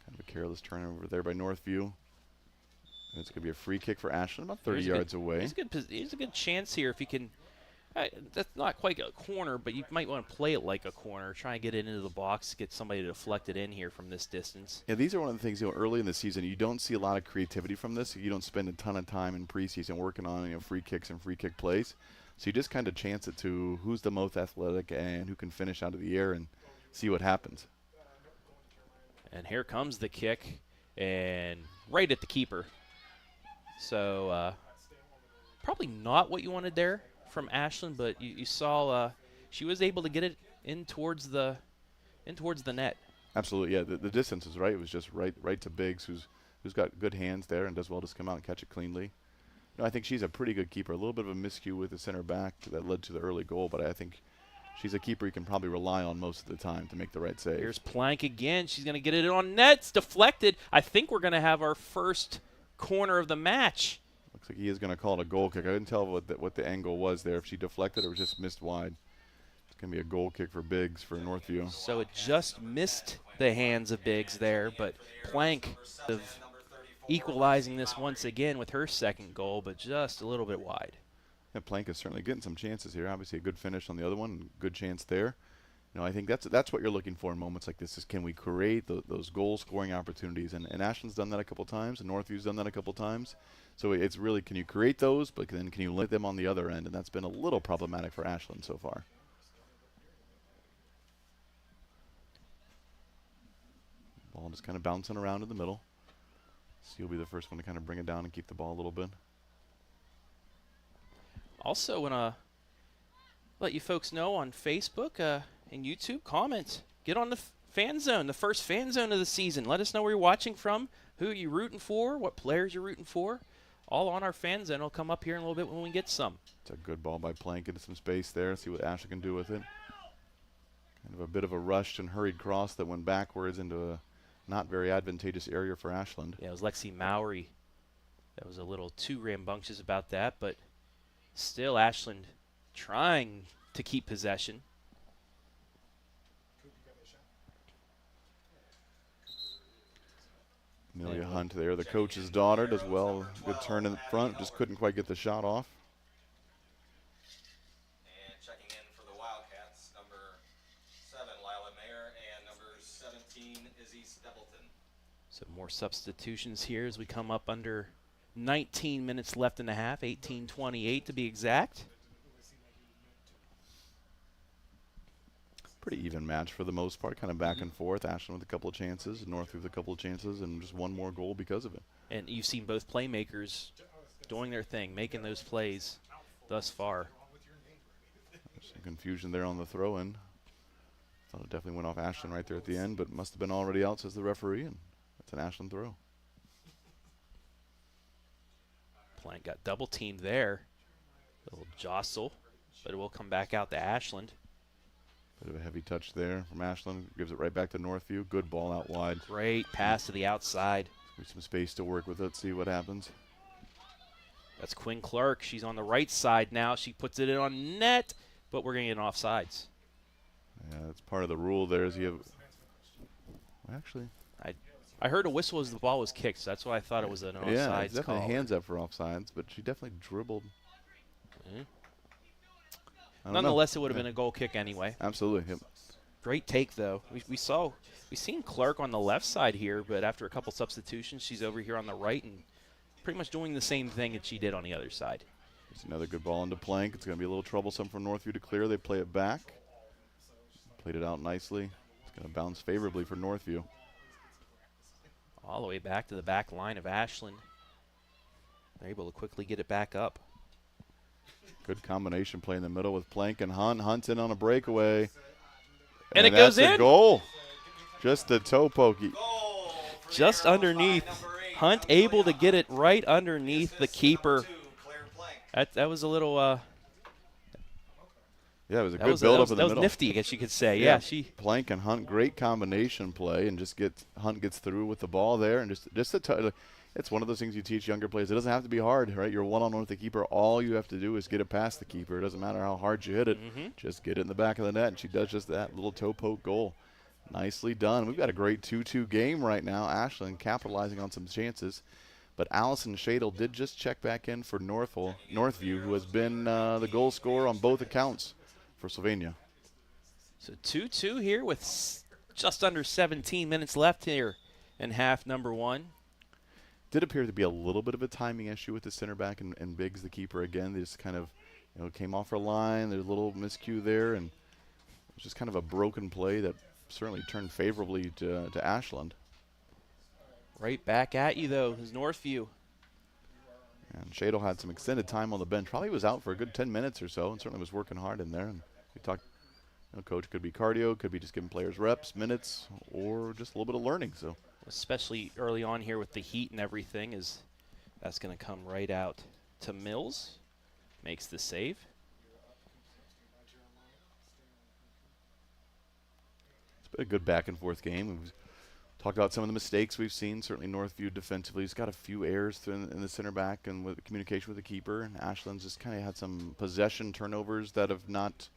Kind of a careless turnover there by Northview. And it's going to be a free kick for Ashland, about 30 yards away. Here's a good chance here if he can. That's not quite a corner, but you might want to play it like a corner. Try and get it into the box, get somebody to deflect it in here from this distance. Yeah, these are one of the things, early in the season, you don't see a lot of creativity from this. You don't spend a ton of time in preseason working on, free kicks and free kick plays. So you just kind of chance it to who's the most athletic and who can finish out of the air and see what happens. And here comes the kick, and right at the keeper. So probably not what you wanted there from Ashland, but you saw she was able to get it in towards the net. Absolutely, yeah. The distance is right. It was just right to Biggs, who's got good hands there and does well to come out and catch it cleanly. No, I think she's a pretty good keeper. A little bit of a miscue with the center back that led to the early goal, but I think she's a keeper you can probably rely on most of the time to make the right save. Here's Plank again. She's going to get it on net. It's deflected. I think we're going to have our first corner of the match. Looks like he is going to call it a goal kick. I couldn't tell what the angle was there, if she deflected or just missed wide. It's going to be a goal kick for Biggs for Northview. So it just missed the hands of Biggs there, but Plank of equalizing this once again with her second goal, but just a little bit wide. Yeah, Plank is certainly getting some chances here. Obviously a good finish on the other one, good chance there. You know, I think that's what you're looking for in moments like this, is can we create those goal-scoring opportunities? And Ashland's done that a couple times, and Northview's done that a couple times. So it's really, can you create those, but then can you limit them on the other end? And that's been a little problematic for Ashland so far. Ball just kind of bouncing around in the middle. So you'll be the first one to kind of bring it down and keep the ball a little bit. Also, want to let you folks know on Facebook and YouTube, comment. Get on the fan zone, the first fan zone of the season. Let us know where you're watching from, who you're rooting for, what players you're rooting for. All on our fan zone. It'll come up here in a little bit when we get some. It's a good ball by Plank into some space there. See what Ashland can do with it. Kind of a bit of a rushed and hurried cross that went backwards into a not very advantageous area for Ashland. Yeah, it was Lexi Mowry that was a little too rambunctious about that, but still Ashland trying to keep possession. Amelia Hunt there, the coach's daughter, does well. Good turn in front, just couldn't quite get the shot off. And checking in for the Wildcats, number 7, Lila Mayer, and number 17, Izzy Stapleton. So more substitutions here as we come up under 19 minutes left in the half, 18:28 to be exact. Pretty even match for the most part, kind of back and forth. Ashland with a couple of chances, Northview with a couple of chances, and just one more goal because of it. And you've seen both playmakers doing their thing, making those plays thus far. Some confusion there on the throw-in. Thought it definitely went off Ashland right there at the end, but must have been already out, says the referee, and that's an Ashland throw. Plank got double teamed there. A little jostle, but it will come back out to Ashland. Bit of a heavy touch there from Ashland. Gives it right back to Northview. Good ball out wide. Great pass to the outside. With some space to work with it. See what happens. That's Quinn Clark. She's on the right side now. She puts it in on net, but we're going to get an offsides. Yeah, that's part of the rule there. Is you have actually. I heard a whistle as the ball was kicked, so that's why I thought it was an offsides yeah, it's definitely call. Hands up for offsides, but she definitely dribbled. Nonetheless, it would have been a goal kick anyway. Absolutely. Yep. Great take, though. We've seen Clark on the left side here, but after a couple substitutions, she's over here on the right and pretty much doing the same thing that she did on the other side. It's another good ball into Plank. It's going to be a little troublesome for Northview to clear. They play it back. Played it out nicely. It's going to bounce favorably for Northview. All the way back to the back line of Ashland. They're able to quickly get it back up. Good combination play in the middle with Plank and Hunt. Hunt's in on a breakaway. And it goes in. Goal. Just a toe pokey. Just underneath. Hunt able to get it right underneath the keeper. That was a little. Yeah, it was a good build-up in the middle. That was nifty, I guess you could say. Yeah, Plank and Hunt, great combination play, and just Hunt gets through with the ball there, and just a it's one of those things you teach younger players. It doesn't have to be hard, right? You're one-on-one with the keeper. All you have to do is get it past the keeper. It doesn't matter how hard you hit it. Just get it in the back of the net, and she does just that little toe poke goal. Nicely done. We've got a great 2-2 game right now. Ashland capitalizing on some chances. But Allison Shadle did just check back in for Northview, who has been the goal scorer on both accounts for Sylvania. So 2-2 here with just under 17 minutes left here in half number one. Did appear to be a little bit of a timing issue with the center back and Biggs, the keeper, again. They just kind of came off her line. There's a little miscue there, and it was just kind of a broken play that certainly turned favorably to Ashland. Right back at you, though, is Northview. And Shadle had some extended time on the bench. Probably was out for a good 10 minutes or so, and certainly was working hard in there. And we talked, coach could be cardio, could be just giving players reps, minutes, or just a little bit of learning. So, especially early on here with the heat and everything, that's going to come right out. to Mills. Makes the save. It's been a good back and forth game. We've talked about some of the mistakes we've seen. Certainly Northview defensively has got a few errors in the center back and with communication with the keeper. And Ashland's just kind of had some possession turnovers that have not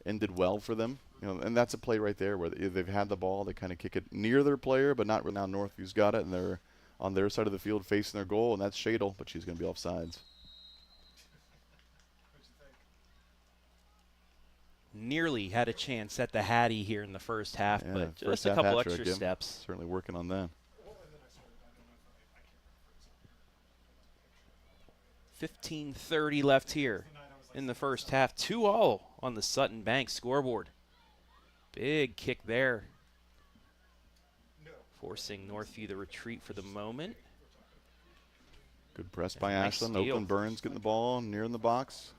ended well for them. And that's a play right there where they've had the ball, they kind of kick it near their player, but not now. Northview's got it, and they're on their side of the field facing their goal, and that's Shadle, but she's going to be offsides. Nearly had a chance at the Hattie here in the first half, Yeah, but first just a half couple hat extra trick, steps. Certainly working on that. 15:30 left here in the first half. 2-2 on the Sutton Bank scoreboard. Big kick there, forcing Northview to retreat for the moment. Good press by Nice Ashland. steal. Oakland Burns getting the ball near in the box.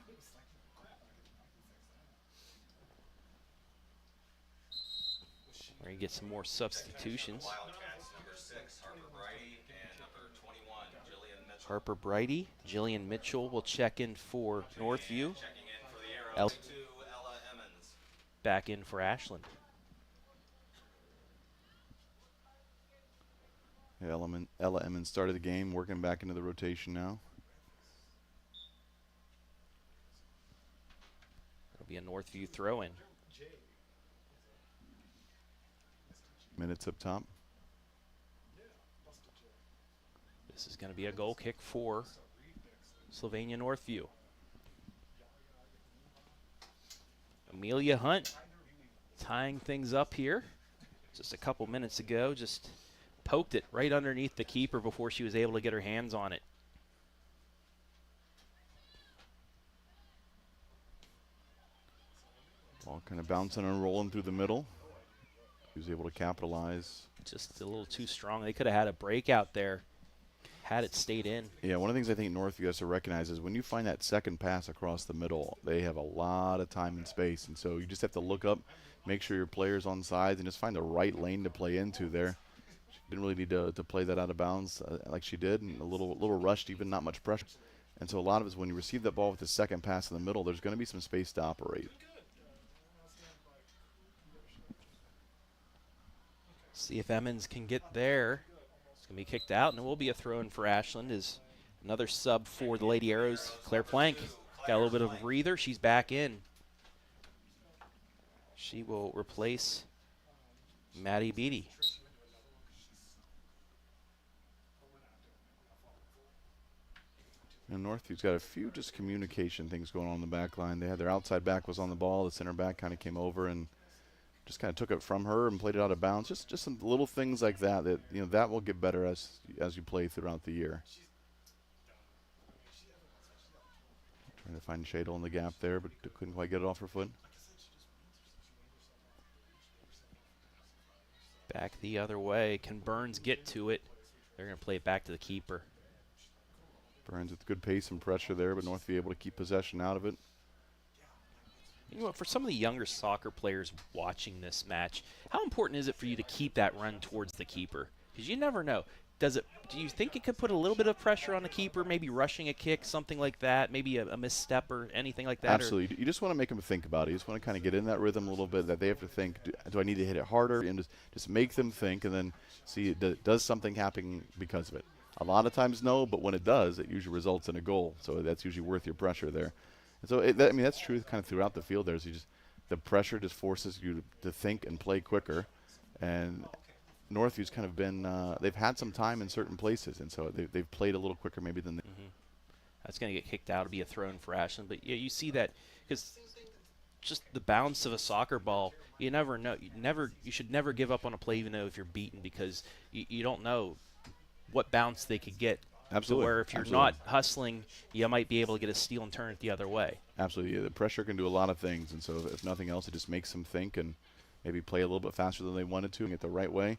We're going to get some more substitutions. Wildcats, number 6, Harper Brighty, and number 21, Jillian Mitchell. Harper Brighty, Jillian Mitchell will check in for Northview. Checking in for the Arrows, 2, Ella Emmons. Back in for Ashland. Yeah, Ella Emmons started the game, working back into the rotation now. It'll be a Northview throw-in. Minutes up top. This is going to be a goal kick for Sylvania Northview. Amelia Hunt tying things up here. Just a couple minutes ago, just poked it right underneath the keeper before she was able to get her hands on it. Ball kind of bouncing and rolling through the middle. He was able to capitalize. Just a little too strong. They could have had a breakout there had it stayed in. Yeah, one of the things I think Northview has to recognize is when you find that second pass across the middle, they have a lot of time and space. And so you just have to look up, make sure your player's on sides, and just find the right lane to play into there. She didn't really need to play that out of bounds like she did, and a little rushed, even not much pressure. And so a lot of it is when you receive that ball with the second pass in the middle, there's going to be some space to operate. See if Emmons can get there. It's going to be kicked out, and it will be a throw-in for Ashland. Is another sub for the Lady Arrows. Claire Plank got a little bit of a breather. She's back in. She will replace Maddie Beatty. And Northview's got a few just communication things going on in the back line. They had their outside back was on the ball. The center back kind of came over and just kind of took it from her and played it out of bounds. Just some little things like that that will get better as you play throughout the year. Trying to find Shadle in the gap there, but couldn't quite get it off her foot. Back the other way. Can Burns get to it? They're going to play it back to the keeper. Burns with good pace and pressure there, but Northview able to keep possession out of it. You know what, for some of the younger soccer players watching this match, how important is it for you to keep that run towards the keeper? Because you never know. Do you think it could put a little bit of pressure on the keeper, maybe rushing a kick, something like that, maybe a misstep or anything like that? Absolutely. You just want to make them think about it. You just want to kind of get in that rhythm a little bit, that they have to think, do I need to hit it harder? And just make them think, and then see, does something happen because of it? A lot of times no, but when it does, it usually results in a goal. So that's usually worth your pressure there. And so, that's true kind of throughout the field. The pressure just forces you to think and play quicker. And Northview's kind of been, they've had some time in certain places, and so they've played a little quicker maybe than they. That's going to get kicked out. It'll be a throw-in for Ashland. But yeah, you see that because just the bounce of a soccer ball, you never know. You should never give up on a play even though if you're beaten, because you don't know what bounce they could get. Absolutely. Where if you're not hustling, you might be able to get a steal and turn it the other way. Absolutely. Yeah, the pressure can do a lot of things, and so if nothing else, it just makes them think and maybe play a little bit faster than they wanted to and get the right way.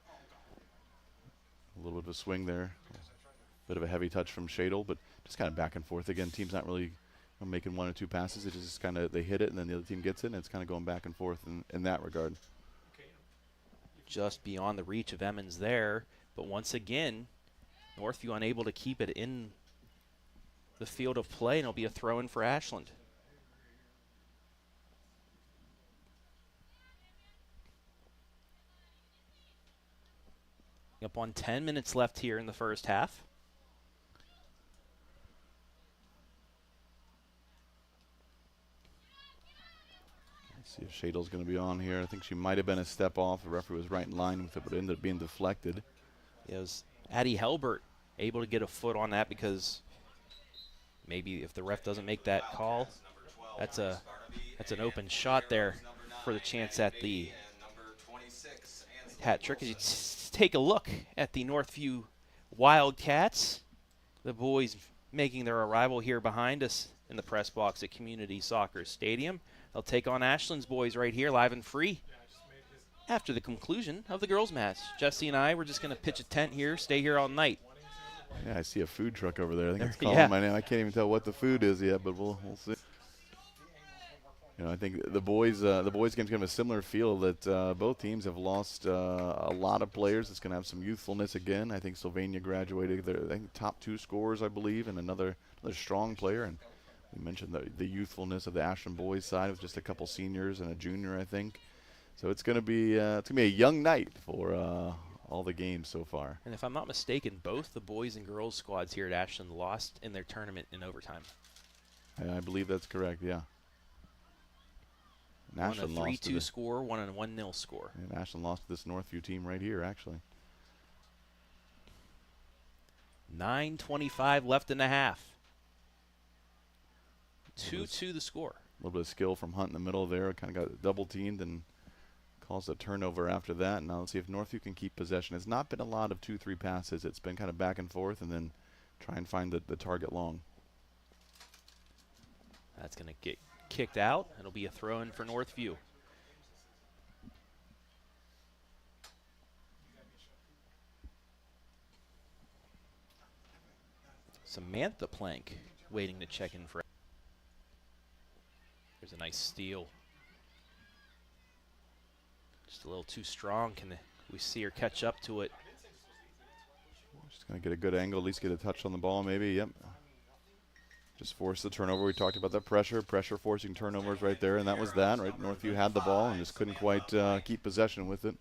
A little bit of a swing there. Bit of a heavy touch from Shadle, but just kind of back and forth. Again, team's not really making one or two passes. It just kind of, they hit it, and then the other team gets it, and it's kind of going back and forth in that regard. Just beyond the reach of Emmons there, but once again, Northview unable to keep it in the field of play, and it'll be a throw-in for Ashland. Up on 10 minutes left here in the first half. See if Shadle's going to be on here. I think she might have been a step off. The referee was right in line with it, but it ended up being deflected. It was Addie Helbert able to get a foot on that, because maybe if the ref doesn't make that call, that's an open shot there for the chance at the hat trick. As you take a look at the Northview Wildcats, the boys making their arrival here behind us in the press box at Community Soccer Stadium. They'll take on Ashland's boys right here, live and free, after the conclusion of the girls' match. Jesse and I, we're just going to pitch a tent here, stay here all night. Yeah, I see a food truck over there. I think it's calling Yeah. my name. I can't even tell what the food is yet, but we'll see. You know, I think the boys game's going to have a similar feel that both teams have lost a lot of players. It's going to have some youthfulness again. I think Sylvania graduated their top 2 scorers, I believe, and another strong player. And we mentioned the youthfulness of the Ashland boys side with just a couple seniors and a junior, I think. So it's going to be a young night for all the games so far. And if I'm not mistaken, both the boys and girls squads here at Ashland lost in their tournament in overtime. I believe that's correct, yeah. And One a 3-2 score, one a 1-0 score. And Ashland lost to this Northview team right here, actually. 9:25 left in the half. 2-2 the score. A little bit of skill from Hunt in the middle there. Kind of got double teamed and calls a turnover after that. Now let's see if Northview can keep possession. It's not been a lot of 2-3 passes. It's been kind of back and forth and then try and find the target long. That's going to get kicked out. It'll be a throw-in for Northview. Samantha Plank waiting to check in for. There's a nice steal. Just a little too strong. Can we see her catch up to it? Just going to get a good angle, at least get a touch on the ball maybe. Yep. Just force the turnover. We talked about that pressure forcing turnovers right there, and that was that. Right, Northview had the ball and just couldn't quite keep possession with it.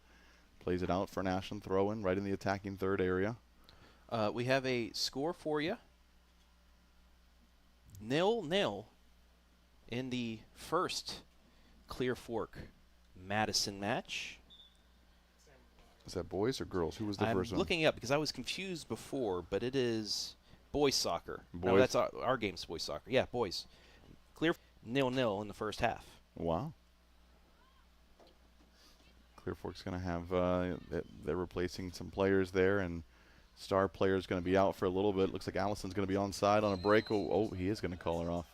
Plays it out for an Ashland throw-in right in the attacking third area. We have a score for you. 0-0 in the first Clear Fork Madison match. Is that boys or girls? Who was the first one? I'm looking up because I was confused before, but it is boys soccer. Boys? No, that's our game's boys soccer. Yeah, boys. Clear 0-0 in the first half. Wow. Clear Fork's going to have, they're replacing some players there, and star player's going to be out for a little bit. Looks like Allison's going to be onside on a break. Oh, he is going to call her off.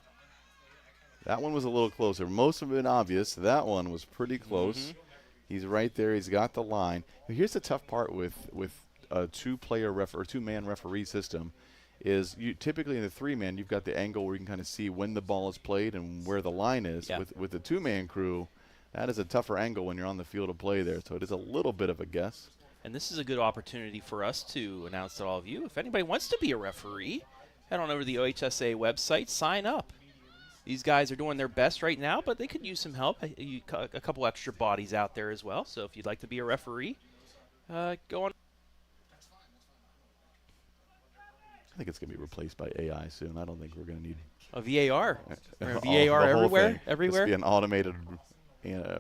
That one was a little closer. Most of it been obvious. That one was pretty close. Mm-hmm. He's right there. He's got the line. Here's the tough part with a two-man referee system is you typically in the 3-man you've got the angle where you can kind of see when the ball is played and where the line is. Yeah. With the 2-man crew, that is a tougher angle when you're on the field of play there. So it is a little bit of a guess. And this is a good opportunity for us to announce to all of you, if anybody wants to be a referee, head on over to the OHSA website, sign up. These guys are doing their best right now, but they could use some help. A couple extra bodies out there as well. So if you'd like to be a referee, go on. I think it's going to be replaced by AI soon. I don't think we're going to need a VAR. VAR everywhere. Just be an automated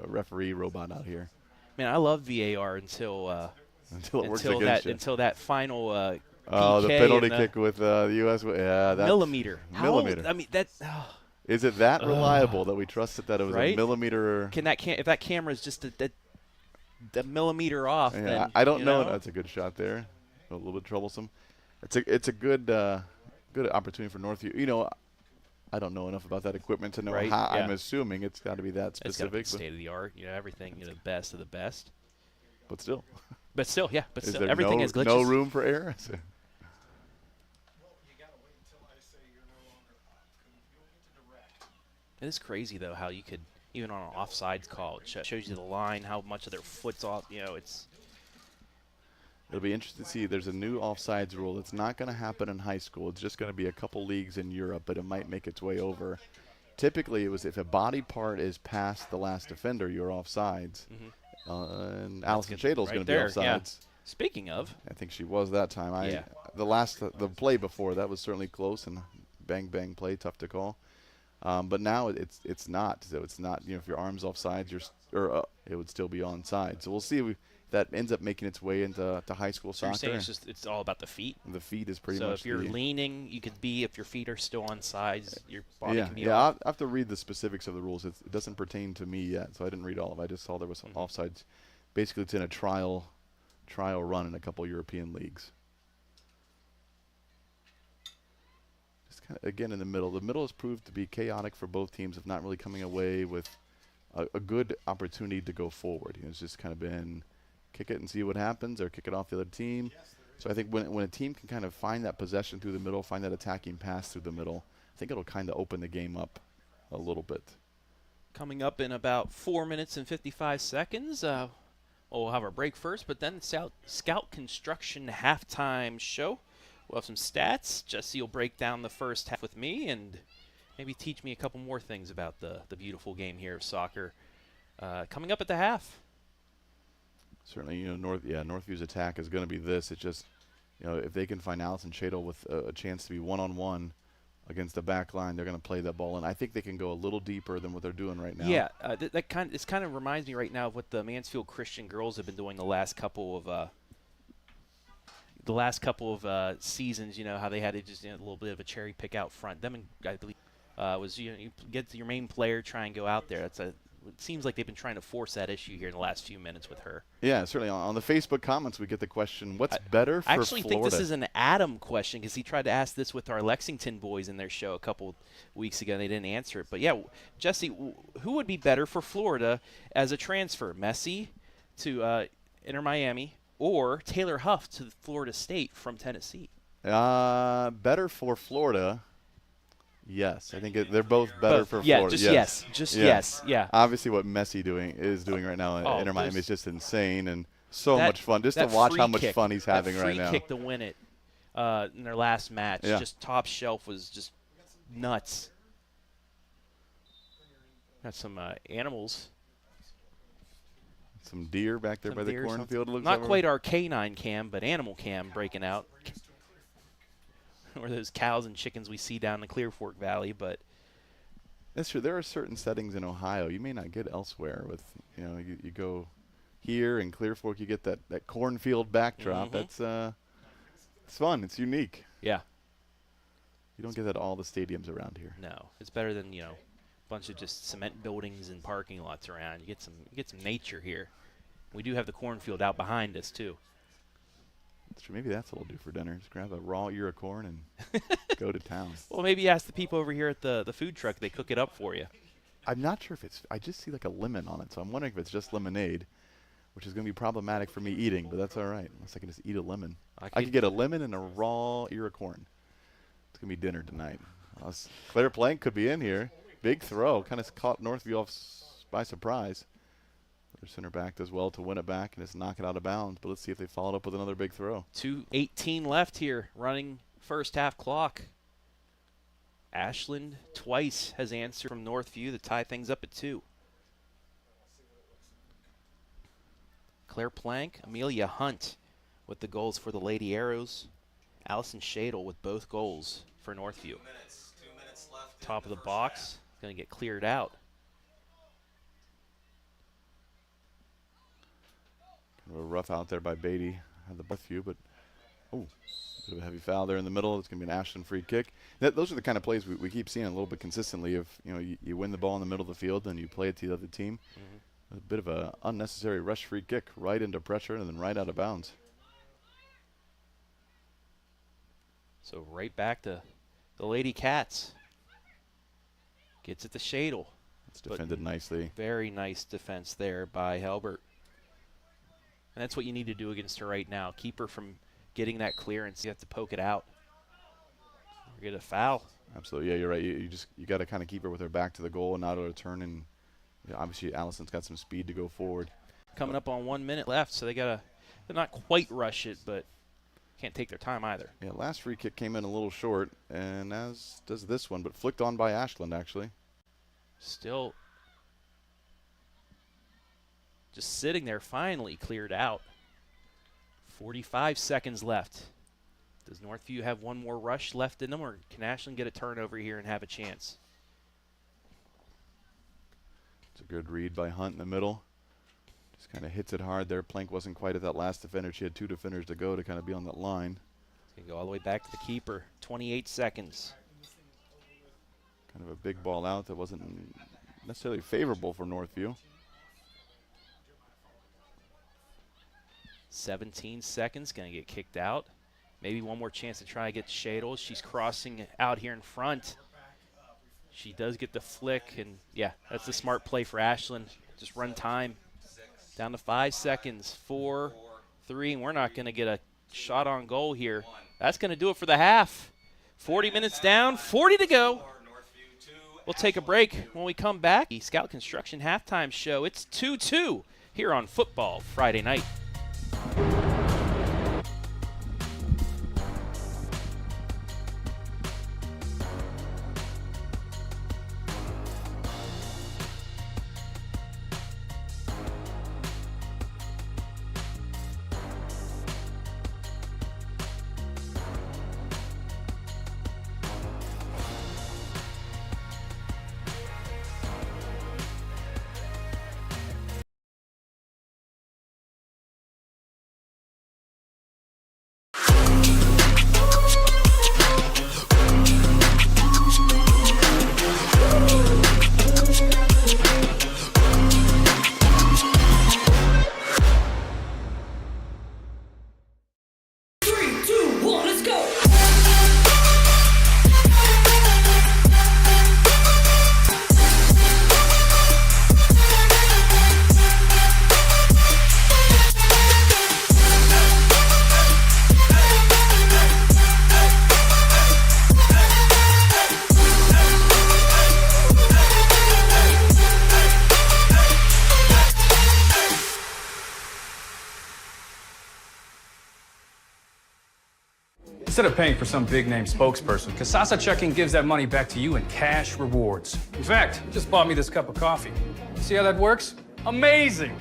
referee robot out here. Man, I love VAR until it works against you. Until that final PK the penalty kick with the U.S. Yeah, that's millimeter. Millimeter. I mean that. Oh. Is it that reliable that we trusted that it was right? a millimeter? If that camera is just a millimeter off? Yeah, then, I don't know. That's a good shot there. A little bit troublesome. it's a good opportunity for Northview. You know, I don't know enough about that equipment to know how. Yeah. I'm assuming it's got to be that specific. It's state of the art. You know, everything. You know, the best of the best. But still. But still, yeah. But is still, there everything is glitches. No room for error. It is crazy though how you could, even on an offsides call, it shows you the line, how much of their foot's off. You know, it's. It'll be interesting to see. There's a new offsides rule. It's not going to happen in high school. It's just going to be a couple leagues in Europe, but it might make its way over. Typically, it was if a body part is past the last defender, you're offsides. And Allison Shadle's going to be offsides. Yeah. Speaking of, I think she was that time. The play before that was certainly close and bang bang play, tough to call. But now it's not. So it's not. If your arm's offsides, it would still be onside. So we'll see if that ends up making its way into high school soccer. You're saying it's all about the feet. The feet is pretty much. much. So if you're leaning, you could be. If your feet are still on sides, your body can be. Yeah, I have to read the specifics of the rules. It doesn't pertain to me yet, so I didn't read all of it. I just saw there was some offsides. Basically, it's in a trial run in a couple European leagues. Just kind of again in the middle. The middle has proved to be chaotic for both teams, of not really coming away with a good opportunity to go forward. It's just kind of been kick it and see what happens, or kick it off the other team. So I think when a team can kind of find that possession through the middle, find that attacking pass through the middle, I think it'll kind of open the game up a little bit. Coming up in about 4 minutes and 55 seconds. We'll have our break first, but then Scout Construction halftime show. We'll have some stats. Jesse will break down the first half with me and maybe teach me a couple more things about the beautiful game here of soccer. Coming up at the half. Certainly, Northview's attack is going to be this. It's just, if they can find Allison Shadle with a chance to be one-on-one against the back line, they're going to play that ball. And I think they can go a little deeper than what they're doing right now. Yeah, this kind of reminds me right now of what the Mansfield Christian girls have been doing the last couple of seasons. How they had to just a little bit of a cherry pick out front. Them and I believe was you get to your main player, try and go out there. It seems like they've been trying to force that issue here in the last few minutes with her. Yeah, certainly. On the Facebook comments, we get the question, what's better for Florida? I actually think this is an Adam question because he tried to ask this with our Lexington boys in their show a couple weeks ago, and they didn't answer it. But, yeah, Jesse, who would be better for Florida as a transfer? Messi to Inter Miami or Taylor Huff to Florida State from Tennessee? Better for Florida. Yes, I think they're both better for Florida. Yes. Obviously, what Messi is doing right now at Inter Miami is just insane and so much fun. Just to watch how much fun he's having right now. Free kick to win it in their last match, just top shelf, was just nuts. Got some animals. Some deer back there by the cornfield. Not quite our canine cam, but animal cam breaking out. Or those cows and chickens we see down in the Clear Fork Valley, but that's true. There are certain settings in Ohio you may not get elsewhere. With you go here in Clear Fork, you get that cornfield backdrop. That's it's fun. It's unique. Yeah. You don't get that at all the stadiums around here. No, it's better than a bunch of just cement buildings and parking lots around. You get some nature here. We do have the cornfield out behind us too. Maybe that's what we'll do for dinner. Just grab a raw ear of corn and go to town. Well, maybe ask the people over here at the food truck. They cook it up for you. I'm not sure if it's – I just see like a lemon on it, so I'm wondering if it's just lemonade, which is going to be problematic for me eating, but that's all right, unless I can just eat a lemon. I could get a lemon and a raw ear of corn. It's going to be dinner tonight. Claire Plank could be in here. Big throw. Kind of caught Northview off by surprise. Their center back does well to win it back and just knock it out of bounds. But let's see if they followed up with another big throw. 2:18 left here, running first half clock. Ashland twice has answered from Northview to tie things up at 2. Claire Plank, Amelia Hunt with the goals for the Lady Arrows. Allison Shadle with both goals for Northview. 2 minutes left. Top of the box, going to get cleared out. A rough out there by Beatty at the Northview, but bit of a heavy foul there in the middle. It's going to be an Ashland free kick. Those are the kind of plays we keep seeing a little bit consistently. If you win the ball in the middle of the field, then you play it to the other team. A bit of a unnecessary rush free kick right into pressure and then right out of bounds. So right back to the Lady Cats. Gets it to Shadle. It's defended nicely. Very nice defense there by Halbert. And that's what you need to do against her right now. Keep her from getting that clearance. You have to poke it out. Or get a foul. Absolutely. Yeah, you're right. You got to kind of keep her with her back to the goal and not let her turn. And obviously, Allison's got some speed to go forward. Coming up on 1 minute left, so they got to But not quite rush it, but can't take their time either. Yeah, last free kick came in a little short, and as does this one, but flicked on by Ashland, actually. Still just sitting there, finally cleared out. 45 seconds left. Does Northview have one more rush left in them, or can Ashland get a turnover here and have a chance? It's a good read by Hunt in the middle. Just kind of hits it hard there. Plank wasn't quite at that last defender. She had 2 defenders to go to kind of be on that line. It's going to go all the way back to the keeper. 28 seconds. Kind of a big ball out that wasn't necessarily favorable for Northview. 17 seconds, going to get kicked out. Maybe one more chance to try to get Shadles. She's crossing out here in front. She does get the flick, and yeah, that's the smart play for Ashland. Just run time. Down to 5 seconds. 4, 3, and we're not going to get a shot on goal here. That's going to do it for the half. 40 minutes down, 40 to go. We'll take a break when we come back. The Scout Construction halftime show. It's 2-2 here on Football Friday Night. Instead of paying for some big-name spokesperson, Kasasa Checking gives that money back to you in cash rewards. In fact, it just bought me this cup of coffee. See how that works? Amazing!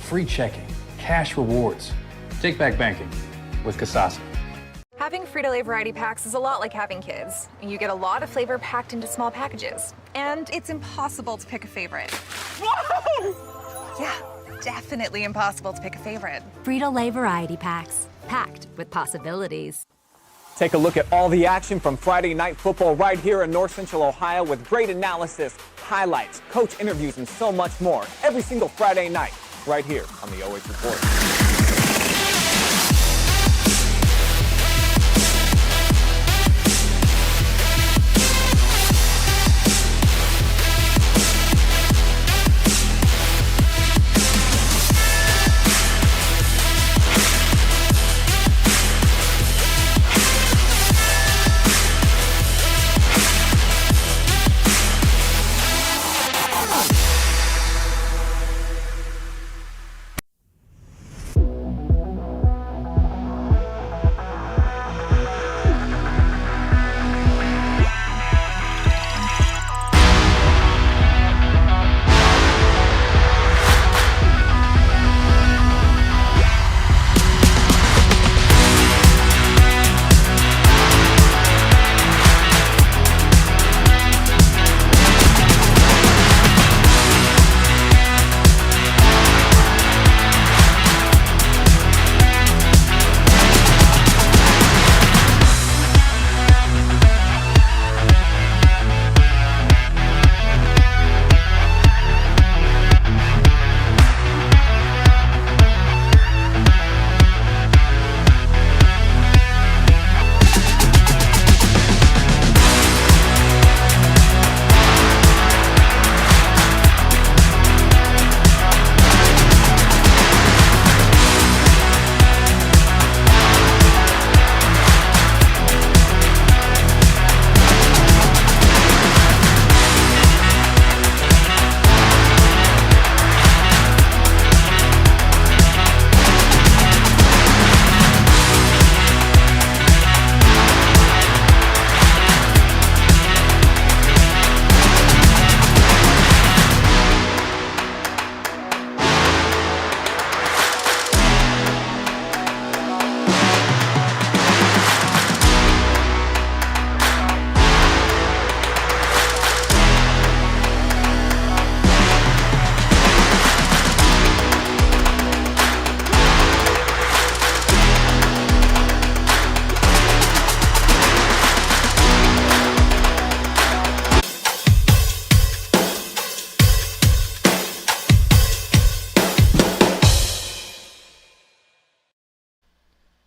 Free checking, cash rewards. Take back banking with Kasasa. Having Frito-Lay variety packs is a lot like having kids. You get a lot of flavor packed into small packages, and it's impossible to pick a favorite. Whoa! Yeah, definitely impossible to pick a favorite. Frito-Lay variety packs, packed with possibilities. Take a look at all the action from Friday Night Football right here in North Central Ohio with great analysis, highlights, coach interviews, and so much more every single Friday night right here on the OH Report.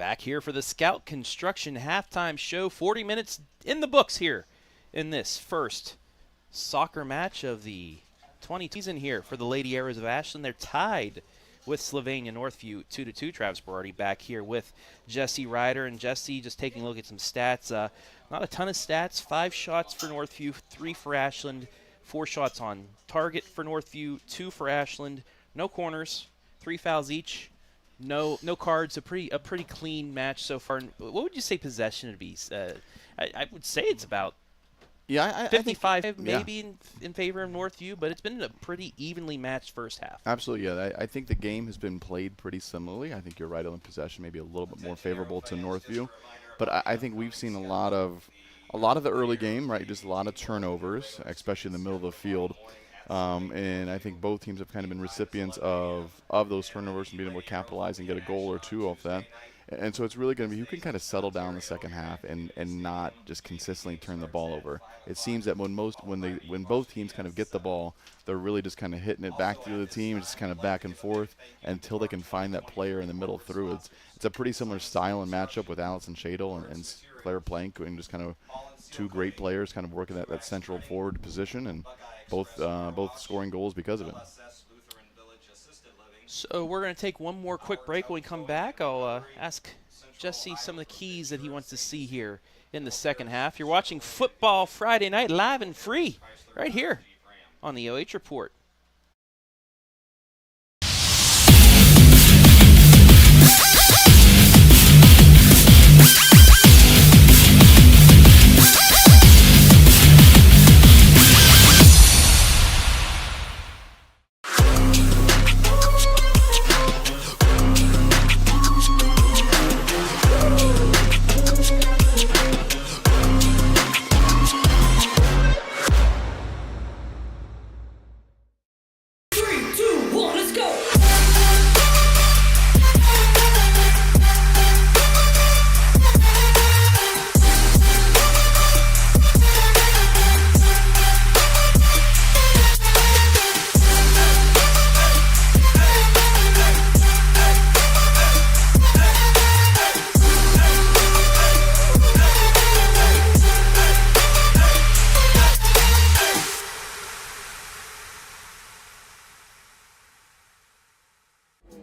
Back here for the Scout Construction halftime show. 40 minutes in the books here in this first soccer match of the 20 season here for the Lady Arrows of Ashland. They're tied with Sylvania Northview 2-2. Travis Berardi back here with Jesse Ryder. And Jesse, just taking a look at some stats. Not a ton of stats. 5 shots for Northview, 3 for Ashland. 4 shots on target for Northview, 2 for Ashland. No corners, 3 fouls each. No cards. A pretty clean match so far. What would you say possession would be? I would say it's about 55 I think, maybe in favor of Northview, but it's been a pretty evenly matched first half. Absolutely, yeah. I think the game has been played pretty similarly. I think you're right on possession, maybe a little bit more favorable to Northview, but I think we've seen a lot of the early game, right? Just a lot of turnovers, especially in the middle of the field. And I think both teams have kind of been recipients of those turnovers and being able to capitalize and get a goal or two off that. And so it's really going to be who can kind of settle down the second half and not just consistently turn the ball over. It seems that when both teams kind of get the ball, they're really just kind of hitting it back to the team, just kind of back and forth until they can find that player in the middle through. It's a pretty similar style and matchup with Allison Shadle and Claire Plank, and just kind of 2 great players kind of working that central forward position, and both scoring goals because of it. So we're going to take one more quick break. When we come back, I'll ask Jesse some of the keys that he wants to see here in the second half. You're watching Football Friday Night live and free right here on the OH Report.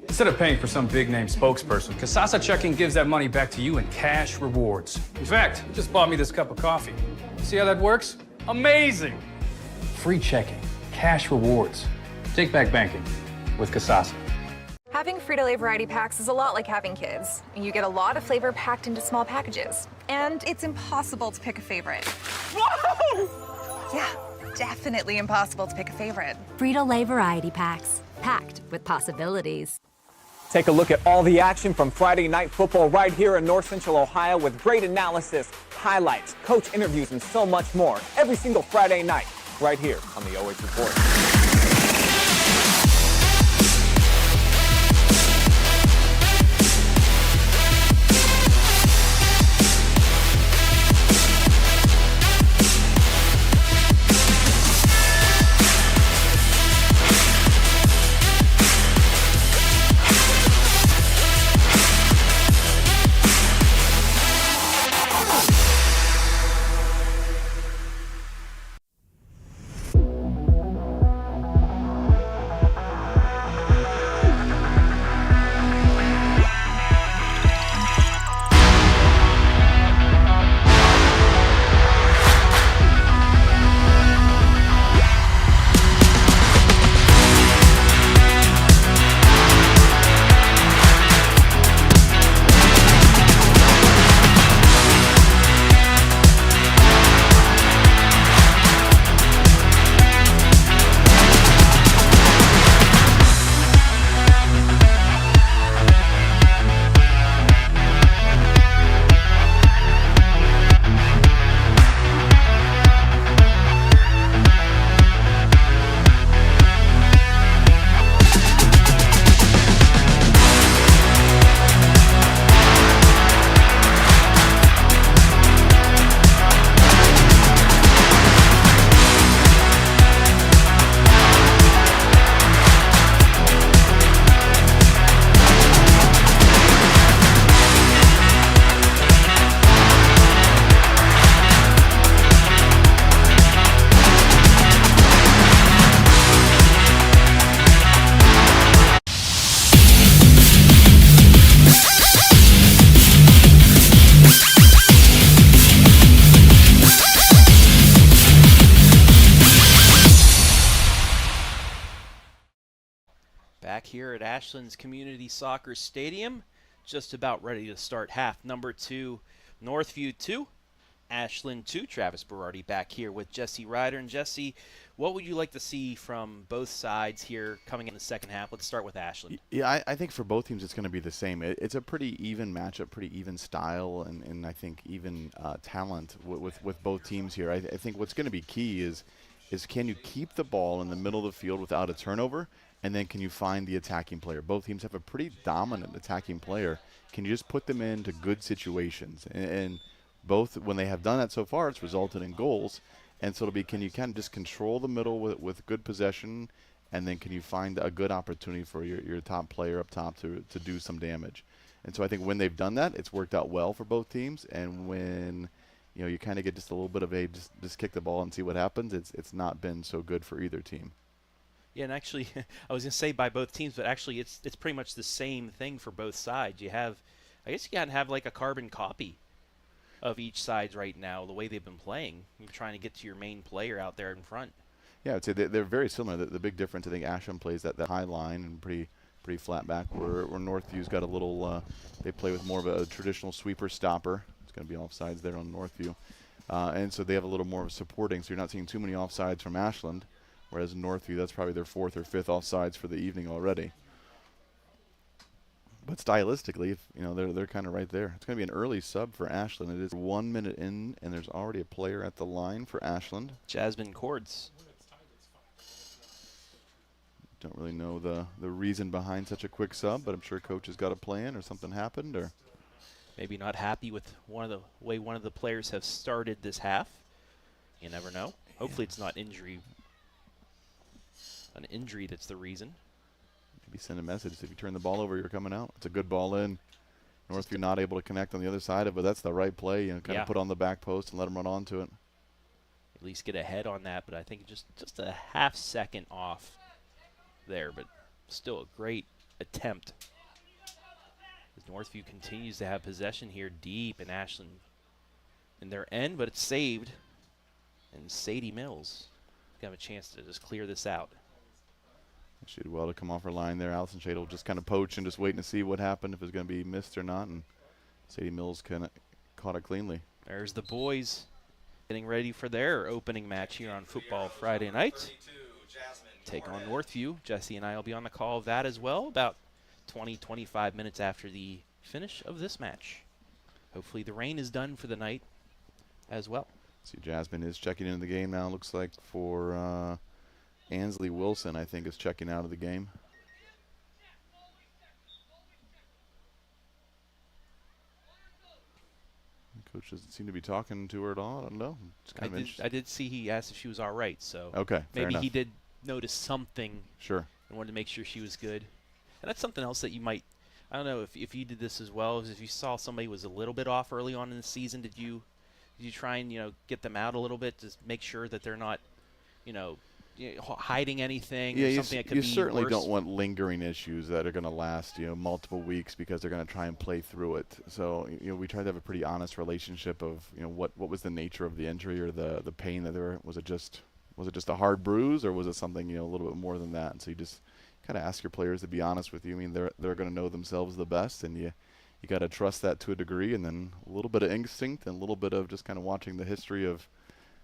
Instead of paying for some big-name spokesperson, Kasasa Checking gives that money back to you in cash rewards. In fact, it just bought me this cup of coffee. See how that works? Amazing! Free checking, cash rewards. Take back banking with Kasasa. Having Frito-Lay variety packs is a lot like having kids. You get a lot of flavor packed into small packages. And it's impossible to pick a favorite. Whoa! Yeah, definitely impossible to pick a favorite. Frito-Lay variety packs, packed with possibilities. Take a look at all the action from Friday Night Football right here in North Central Ohio with great analysis, highlights, coach interviews, and so much more every single Friday night right here on the OH Report. Back here at Ashland's Community Soccer Stadium, just about ready to start half number 2, Northview 2, Ashland 2. Travis Berardi back here with Jesse Ryder. And Jesse, what would you like to see from both sides here coming in the second half? Let's start with Ashland. Yeah, I think for both teams it's going to be the same. It's a pretty even matchup, pretty even style, and I think even talent with both teams here. I think what's going to be key is can you keep the ball in the middle of the field without a turnover, and then can you find the attacking player? Both teams have a pretty dominant attacking player. Can you just put them into good situations? And both, when they have done that so far, it's resulted in goals. And so it'll be, can you kind of just control the middle with good possession, and then can you find a good opportunity for your top player up top to do some damage? And so I think when they've done that, it's worked out well for both teams. And when you kind of get just a little bit of just kick the ball and see what happens, it's not been so good for either team. Yeah, and actually, I was going to say by both teams, but actually it's pretty much the same thing for both sides. You have, I guess you got to have like a carbon copy of each side right now, the way they've been playing. You're trying to get to your main player out there in front. Yeah, I'd say they're very similar. The big difference, I think, Ashland plays that high line and pretty flat back, where Northview's got a little, they play with more of a traditional sweeper stopper. It's going to be offsides there on Northview. And so they have a little more of supporting, so you're not seeing too many offsides from Ashland. Whereas in Northview, that's probably their 4th or 5th offsides for the evening already. But stylistically, they're kind of right there. It's going to be an early sub for Ashland. It is 1 minute in, and there's already a player at the line for Ashland. Jasmine Cords. Don't really know the reason behind such a quick sub, but I'm sure coach has got a plan or something happened, or maybe not happy with one of the players have started this half. You never know. Hopefully it's not an injury that's the reason. Maybe send a message. If you turn the ball over, you're coming out. It's a good ball in. Northview not able to connect on the other side of it, but that's the right play. Kind of put on the back post and let them run onto it. At least get ahead on that, but I think just a half second off there, but still a great attempt. As Northview continues to have possession here deep in Ashland in their end, but it's saved. And Sadie Mills got a chance to just clear this out. She did well to come off her line there. Allison Shade will just kind of poach and just waiting to see what happened, if it was going to be missed or not. And Sadie Mills kind of caught it cleanly. There's the boys getting ready for their opening match here on Football Friday night. Take on Northview. Jesse and I will be on the call of that as well, about 20-25 minutes after the finish of this match. Hopefully the rain is done for the night as well. See, Jasmine is checking into the game now. Looks like for Ansley Wilson, I think, is checking out of the game. Coach doesn't seem to be talking to her at all. I don't know. I did see he asked if she was all right, so okay, maybe he did notice something. Sure. And wanted to make sure she was good. And that's something else that you might, I don't know if you did this as well, is if you saw somebody was a little bit off early on in the season, did you try and get them out a little bit to make sure that they're not hiding anything, or something that could be worse? You certainly don't want lingering issues that are going to last multiple weeks, because they're going to try and play through it. So we try to have a pretty honest relationship of what was the nature of the injury or the pain that there was. It just a hard bruise, or was it something a little bit more than that? And so you just kind of ask your players to be honest with you. I mean, they're going to know themselves the best, and you got to trust that to a degree, and then a little bit of instinct and a little bit of just kind of watching the history of,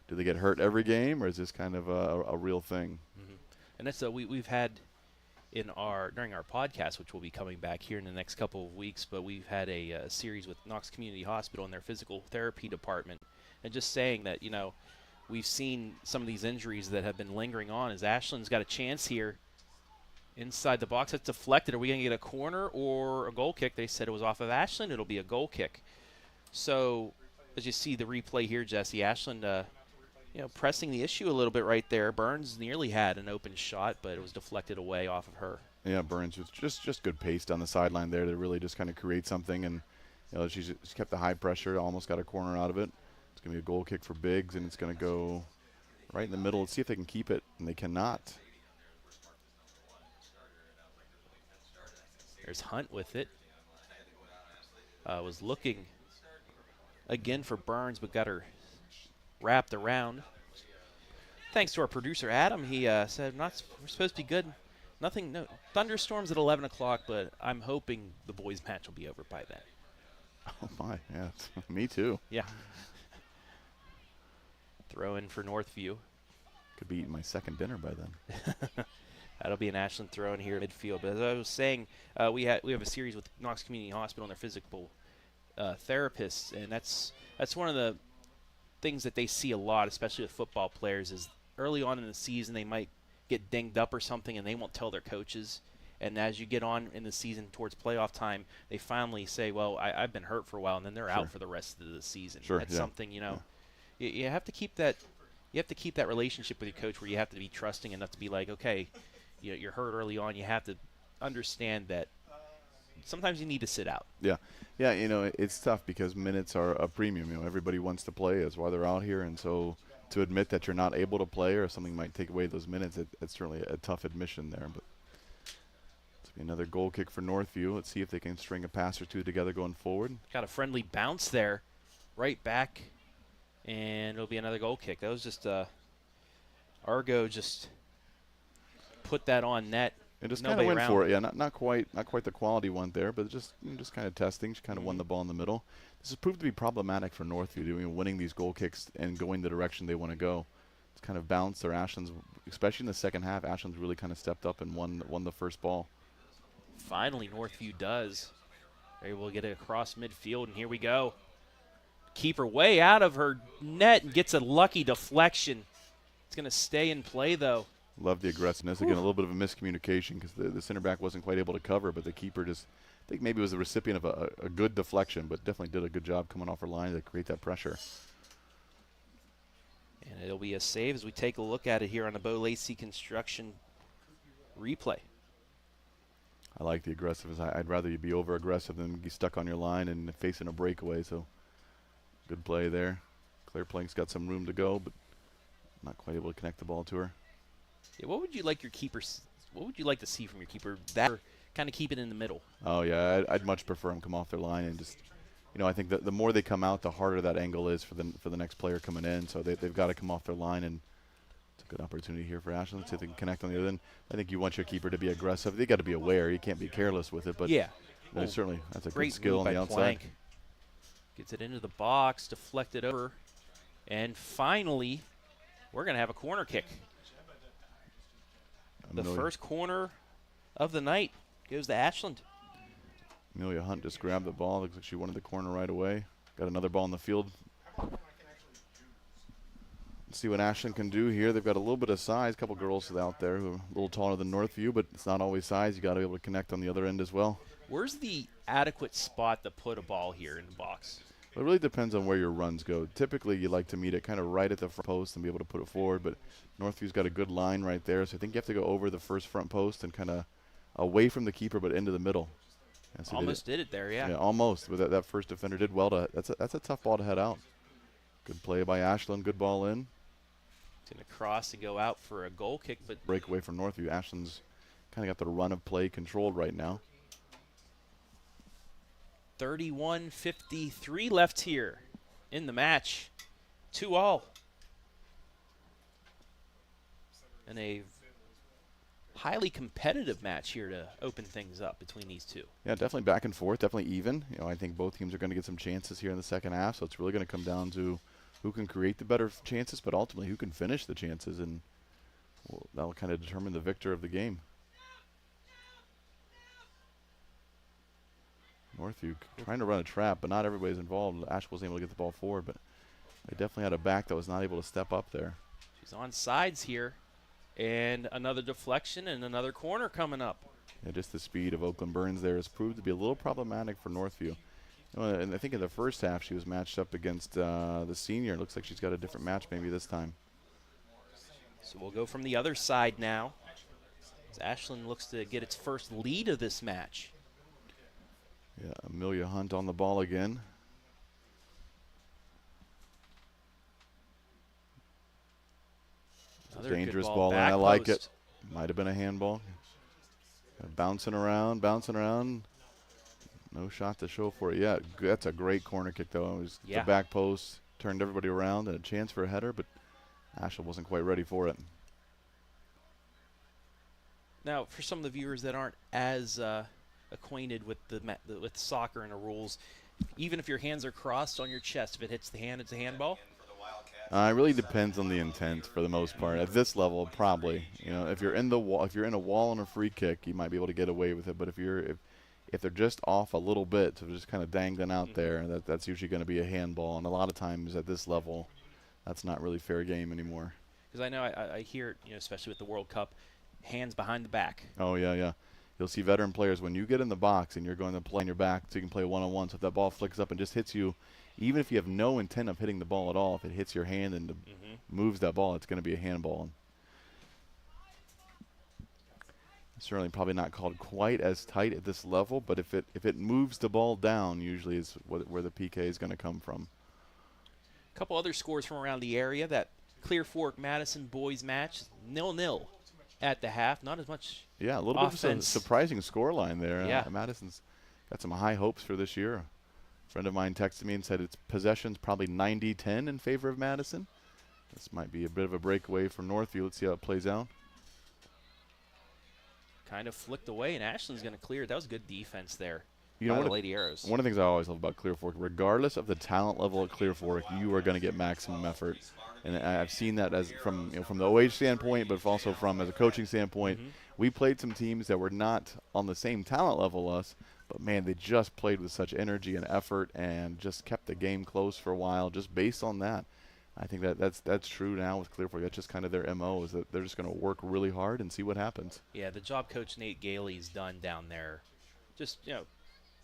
do they get hurt every game, or is this kind of a real thing? Mm-hmm. And that's we've had during our podcast, which will be coming back here in the next couple of weeks, but we've had a series with Knox Community Hospital and their physical therapy department, and just saying that we've seen some of these injuries that have been lingering on. As Ashland's got a chance here inside the box, that's deflected. Are we going to get a corner or a goal kick? They said it was off of Ashland. It'll be a goal kick. So as you see the replay here, Jesse, Ashland pressing the issue a little bit right there. Burns nearly had an open shot, but it was deflected away off of her. Yeah, Burns was just good pace down the sideline there to really just kind of create something, and she's kept the high pressure, almost got a corner out of it. It's going to be a goal kick for Biggs, and it's going to go right in the middle. Let's see if they can keep it, and they cannot. There's Hunt with it. Was looking again for Burns, but got her wrapped around. Thanks to our producer Adam, he said we're supposed to be good. Nothing, no thunderstorms at 11 o'clock, but I'm hoping the boys' match will be over by then. Oh, my. Yeah, me too. Yeah. Throw in for Northview. Could be eating my second dinner by then. That'll be an Ashland throw in here at midfield. But as I was saying, we have a series with Knox Community Hospital and their physical therapists, and that's one of the things that they see a lot, especially with football players, is early on in the season they might get dinged up or something, and they won't tell their coaches. And as you get on in the season towards playoff time, they finally say, well, I've been hurt for a while, and then they're out for the rest of the season. Sure, That's something, you have to keep that. You have to keep that relationship with your coach where you have to be trusting enough to be like, okay, you're hurt early on. You have to understand that sometimes you need to sit out. Yeah, it's tough because minutes are a premium. Everybody wants to play. That's why they're out here. And so to admit that you're not able to play or something might take away those minutes, it's certainly a tough admission there. But it's be another goal kick for Northview. Let's see if they can string a pass or two together going forward. Got a friendly bounce there, right back, and it'll be another goal kick. That was just Argo just put that on net. And just kind of went for it. Yeah, not quite the quality one there, but just kind of testing. She kind of won the ball in the middle. This has proved to be problematic for Northview, winning these goal kicks and going the direction they want to go. It's kind of bounced their Ashland's, especially in the second half. Ashland's really kind of stepped up and won the first ball. Finally, Northview does. They're able to get it across midfield, and here we go. Keeper way out of her net and gets a lucky deflection. It's going to stay in play, though. Love the aggressiveness. Again, a little bit of a miscommunication because the center back wasn't quite able to cover, but the keeper just, I think maybe was the recipient of a good deflection, but definitely did a good job coming off her line to create that pressure. And it'll be a save as we take a look at it here on the Bo Lacey Construction replay. I like the aggressiveness. I'd rather you be over-aggressive than be stuck on your line and facing a breakaway, so good play there. Claire Plank's got some room to go, but not quite able to connect the ball to her. Yeah, what would you like your keeper? What would you like to see from your keeper? That kind of keep it in the middle. Oh yeah, I'd much prefer them come off their line and just, I think that the more they come out, the harder that angle is for the next player coming in. So they've got to come off their line, and it's a good opportunity here for Ashland. Let's see if they can connect on the other end. I think you want your keeper to be aggressive. They got to be aware. You can't be careless with it. But yeah, certainly that's a great good skill move on the by outside. Plank. Gets it into the box, deflected over, and finally, we're gonna have a corner kick. The first corner of the night goes to Ashland. Amelia Hunt just grabbed the ball. Looks like she wanted the corner right away. Got another ball in the field. Let's see what Ashland can do here. They've got a little bit of size. A couple girls out there who are a little taller than Northview, but it's not always size. You got to be able to connect on the other end as well. Where's the adequate spot to put a ball here in the box? It really depends on where your runs go. Typically, you like to meet it kind of right at the front post and be able to put it forward, but Northview's got a good line right there, so I think you have to go over the first front post and kind of away from the keeper but into the middle. And so almost did it there, yeah. Yeah, almost. But that first defender did well. That's a tough ball to head out. Good play by Ashland. Good ball in. It's going to cross and go out for a goal kick, but breakaway from Northview. Ashland's kind of got the run of play controlled right now. 31:53 left here in the match. 2-all. And a highly competitive match here to open things up between these two. Yeah, definitely back and forth, definitely even. I think both teams are going to get some chances here in the second half, so it's really going to come down to who can create the better chances, but ultimately who can finish the chances, and that'll kind of determine the victor of the game. Northview trying to run a trap, but not everybody's involved. Ash wasn't able to get the ball forward, but they definitely had a back that was not able to step up there. She's on sides here, and another deflection and another corner coming up. Yeah, just the speed of Oakland Burns there has proved to be a little problematic for Northview. And I think in the first half she was matched up against the senior. Looks like she's got a different match maybe this time. So we'll go from the other side now, as Ashland looks to get its first lead of this match. Yeah, Amelia Hunt on the ball again. Another dangerous ball, and I like it. Might have been a handball. Bouncing around. No shot to show for it yet. That's a great corner kick, though. It was the back post, turned everybody around, and a chance for a header, but Ashland wasn't quite ready for it. Now, for some of the viewers that aren't as acquainted with with soccer and the rules, even if your hands are crossed on your chest, if it hits the hand, it's a handball. It really depends on the intent for the most part. At this level, probably. You know, if you're in the wall, if you're in a wall on a free kick, you might be able to get away with it. But if they're just off a little bit, so they're just kind of dangling out there, that's usually going to be a handball. And a lot of times at this level, that's not really fair game anymore. Because I know I hear it, especially with the World Cup, hands behind the back. Oh yeah, yeah. You'll see veteran players when you get in the box and you're going to play on your back, so you can play one-on-one. So if that ball flicks up and just hits you, even if you have no intent of hitting the ball at all, if it hits your hand and moves that ball, it's going to be a handball. Certainly probably not called quite as tight at this level, but if it moves the ball down, usually is where the PK is going to come from. A couple other scores from around the area. That Clear Fork Madison boys match, 0-0 at the half. Not as much. Yeah, a little bit of a surprising scoreline there. Yeah. Madison's got some high hopes for this year. A friend of mine texted me and said its possession's probably 90-10 in favor of Madison. This might be a bit of a breakaway from Northview. Let's see how it plays out. Kind of flicked away, and Ashland's going to clear it. That was good defense there by the Lady Arrows. One of the things I always love about Clear Fork, regardless of the talent level at Clear Fork, you are going to get maximum effort. And I've seen that as from the OH standpoint, but also from as a coaching standpoint. We played some teams that were not on the same talent level as us, but man, they just played with such energy and effort and just kept the game close for a while just based on that. I think that's true now with Clear Fork. That's just kind of their MO, is that they're just going to work really hard and see what happens. Yeah, the job Coach Nate Gailey's done down there, just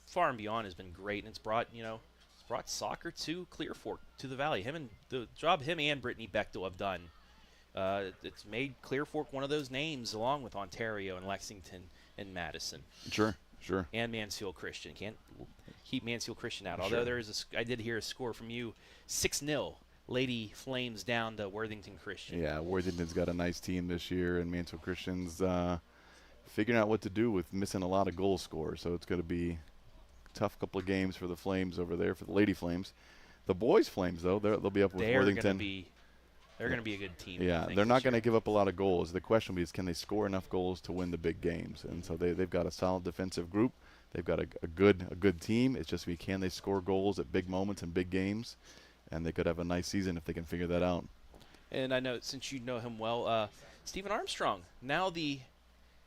far and beyond, has been great, and it's brought soccer to Clear Fork, to the Valley. The job him and Brittany Bechtel have done, it's made Clear Fork one of those names, along with Ontario and Lexington and Madison. Sure. And Mansfield Christian. Can't keep Mansfield Christian out. Although I did hear a score from you, 6-0. Lady Flames down to Worthington Christian. Yeah, Worthington's got a nice team this year, and Mansfield Christian's figuring out what to do with missing a lot of goal scorers. So it's going to be a tough couple of games for the Flames over there, for the Lady Flames. The boys Flames, though, they'll be up with Worthington. They're going to be a good team. Yeah, they're not going to give up a lot of goals. The question is, can they score enough goals to win the big games? And so they've got a solid defensive group. They've got a good team. It's just can they score goals at big moments and big games? And they could have a nice season if they can figure that out. And I know, since you know him well, Stephen Armstrong, now the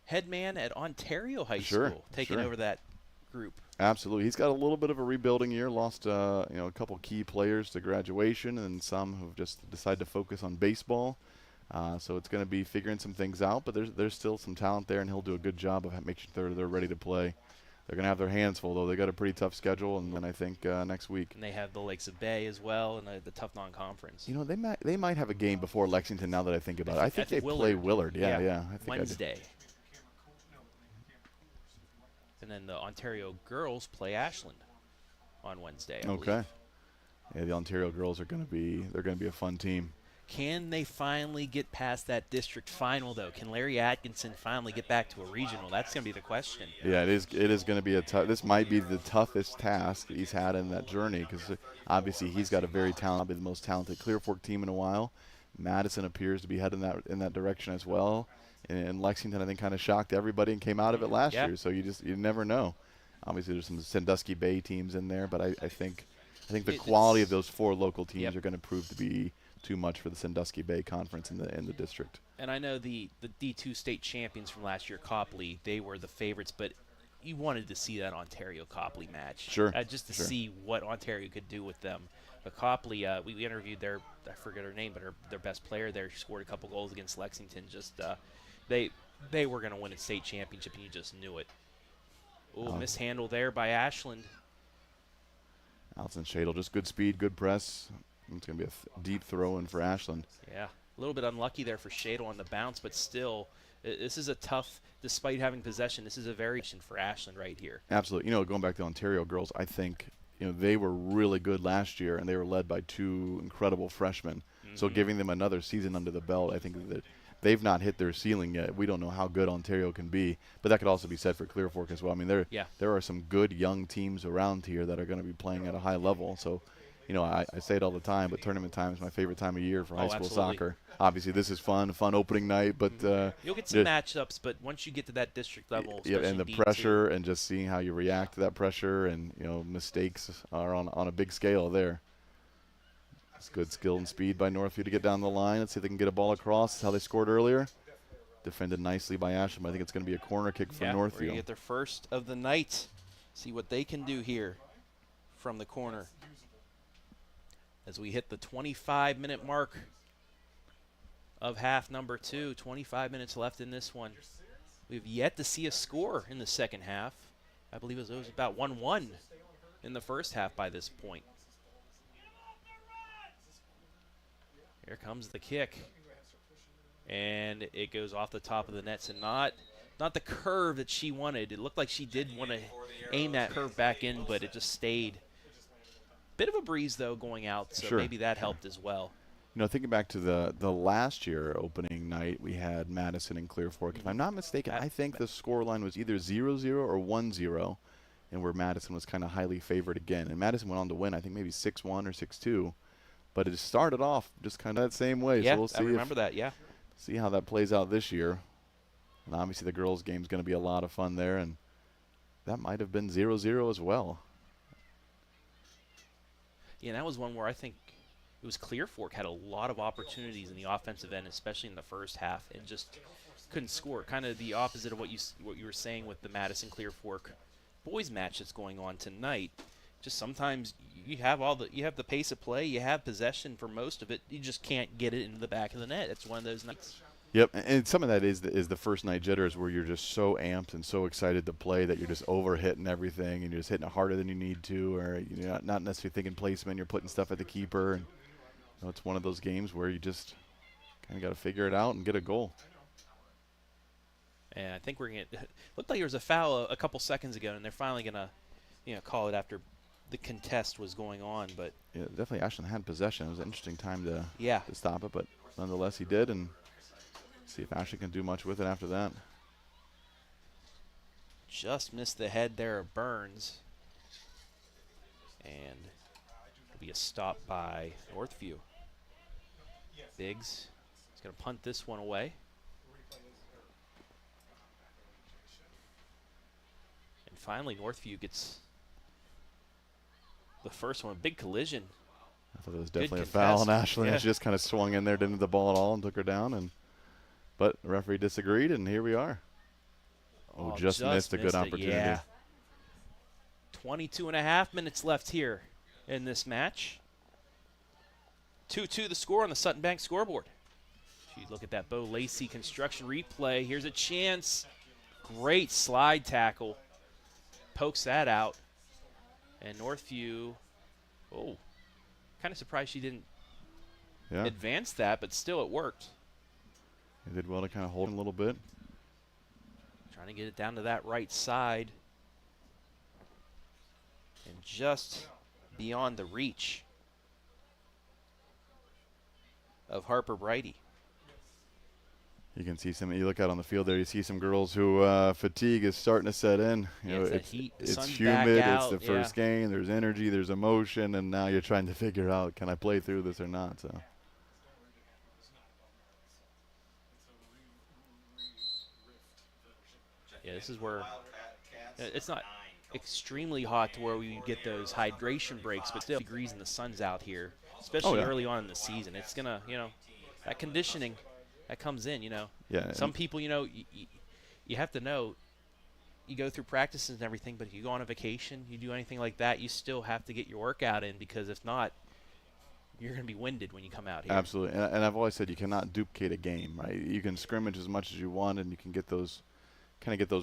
head man at Ontario High School, taking over that group. Absolutely. He's got a little bit of a rebuilding year, lost a couple key players to graduation, and some who've just decided to focus on baseball. So it's going to be figuring some things out, but there's still some talent there, and he'll do a good job of making sure they're ready to play. They're going to have their hands full, though. They got a pretty tough schedule, and then I think next week. And they have the Lakes of Bay as well, and the tough non-conference. They might have a game before Lexington. Now that I think about it, I think they play Willard. Yeah. I think Wednesday. And then the Ontario girls play Ashland on Wednesday. I believe. Yeah, the Ontario girls are going to be a fun team. Can they finally get past that district final, though? Can Larry Atkinson finally get back to a regional? That's going to be the question. Yeah, it is going to be this might be the toughest task that he's had in that journey, because obviously he's got a very talented, the most talented Clear Fork team in a while. Madison appears to be heading in that direction as well. And Lexington, I think, kind of shocked everybody and came out of it last year. So you never know. Obviously, there's some Sandusky Bay teams in there, but I think the quality of those 4 local teams are going to prove to be too much for the Sandusky Bay Conference in the district. And I know the D2 state champions from last year, Copley, they were the favorites, but you wanted to see that Ontario Copley match. Sure. Just to see what Ontario could do with them. But Copley, we interviewed I forget her name, but their best player there. She scored a couple goals against Lexington. Just they were going to win a state championship, and you just knew it. Mishandle there by Ashland. Allison Shadle, just good speed, good press. It's going to be a deep throw-in for Ashland. Yeah, a little bit unlucky there for Shadle on the bounce, but still, this is a tough, despite having possession, this is a variation for Ashland right here. Absolutely. Going back to Ontario girls, I think they were really good last year, and they were led by 2 incredible freshmen. So giving them another season under the belt, I think that they've not hit their ceiling yet. We don't know how good Ontario can be, but that could also be said for Clear Fork as well. I mean, there are some good young teams around here that are going to be playing at a high level. So you know, I say it all the time, but tournament time is my favorite time of year for high school absolutely. soccer. Obviously, this is fun opening night, but You'll get some matchups, but once you get to that district level, yeah, and the D2, pressure and just seeing how you react to that pressure, and you know, mistakes are on a big scale there. It's good skill and speed by Northview to get down the line. Let's see if they can get a ball across. That's how they scored earlier. Defended nicely by Ashland. I think it's going to be a corner kick for We're going Northview. to get their first of the night. See what they can do here from the corner. As we hit the 25-minute mark of half number 2. 25 minutes left in this one. We've yet to see a score in the second half. I believe it was about 1-1 in the first half by this point. Here comes the kick. And it goes off the top of the nets, and not the curve that she wanted. It looked like she did want to aim that curve back in, but it just stayed. Bit of a breeze, though, going out, so maybe that helped as well. You know, thinking back to the last year opening night, we had Madison and Clear Fork. If I'm not mistaken, I think the score line was either 0-0 or 1-0, and where Madison was kind of highly favored again. And Madison went on to win, I think maybe 6-1 or 6-2. But it started off just kind of that same way. Yeah, so we'll see I remember that, yeah. See how that plays out this year. And obviously the girls' game is going to be a lot of fun there, and that might have been 0-0 as well. Yeah, that was one where I think it was Clear Fork had a lot of opportunities in the offensive end, especially in the first half, and just couldn't score. Kind of the opposite of what you were saying with the Madison Clear Fork boys match that's going on tonight. Just sometimes you have the pace of play, you have possession for most of it, you just can't get it into the back of the net. It's one of those nights. Yep, and some of that is the first night jitters, where you're just so amped and so excited to play that you're just over hitting everything, and you're just hitting it harder than you need to, or you're not necessarily thinking placement. You're putting stuff at the keeper, and you know, it's one of those games where you just kind of got to figure it out and get a goal. And I think we're gonna looked like there was a foul a couple seconds ago, and they're finally gonna call it after the contest was going on. But yeah, definitely Ashland had possession. It was an interesting time to stop it, but nonetheless he did, and see if Ashland can do much with it after that. Just missed the head there of Burns, and it'll be a stop by Northview. Biggs is going to punt this one away. And finally Northview gets the first one, a big collision. I thought it was definitely a foul on Ashland. She just kind of swung in there, didn't hit the ball at all, and took her down. But the referee disagreed, and here we are. Oh, just missed a good opportunity. Yeah. 22.5 minutes left here in this match. 2-2 the score on the Sutton Bank scoreboard. If you look at that Bo Lacey construction replay, here's a chance. Great slide tackle. Pokes that out. And Northview, kind of surprised she didn't advance that, but still it worked. They did well to kind of hold him a little bit. Trying to get it down to that right side. And just beyond the reach of Harper Brighty. You can see you look out on the field there, you see some girls who fatigue is starting to set in. It's heat, it's humid, it's the first game, there's energy, there's emotion, and now you're trying to figure out, can I play through this or not? So. Yeah, this is where it's not extremely hot to where we get those hydration breaks, but still degrees and the sun's out here, especially early on in the season. It's going to, that conditioning that comes in, Yeah. Some people, you have to know, you go through practices and everything, but if you go on a vacation, you do anything like that, you still have to get your workout in, because if not, you're going to be winded when you come out here. Absolutely. And I've always said you cannot duplicate a game, right? You can scrimmage as much as you want, and you can get those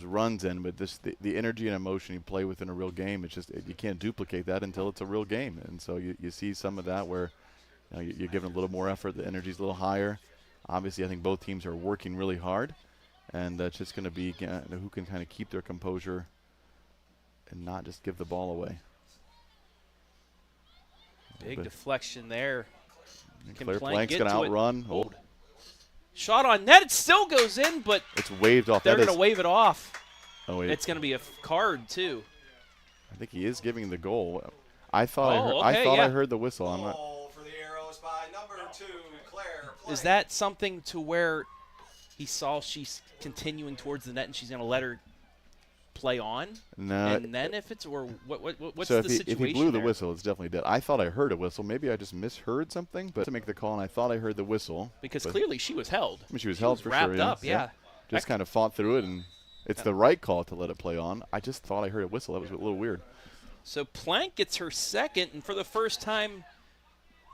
runs in, but the energy and emotion you play with in a real game, it's just you can't duplicate that until it's a real game. And so you see some of that where you're giving a little more effort, the energy's a little higher. Obviously, I think both teams are working really hard, and that's just going to be who can kind of keep their composure and not just give the ball away. Big deflection there. Claire Blank's going to outrun. Shot on net, it still goes in, but it's waved off. They're going to wave it off. Oh, wait. It's going to be a card, too. I think he is giving the goal. I thought I heard the whistle. I'm not. Goal for the Arrows by number 2, Claire. Is that something to where he saw she's continuing towards the net and she's going to let her play on? No. And then if it's, or what's so the situation if he blew the there? whistle, it's definitely dead. I thought I heard a whistle. Maybe I just misheard something, but to make the call, and I thought I heard the whistle. Because clearly she was held. I mean, she was held for wrapped sure. up, yeah. Just kind of fought through it, and it's the right call to let it play on. I just thought I heard a whistle. That was a little weird. So Plank gets her second, and for the first time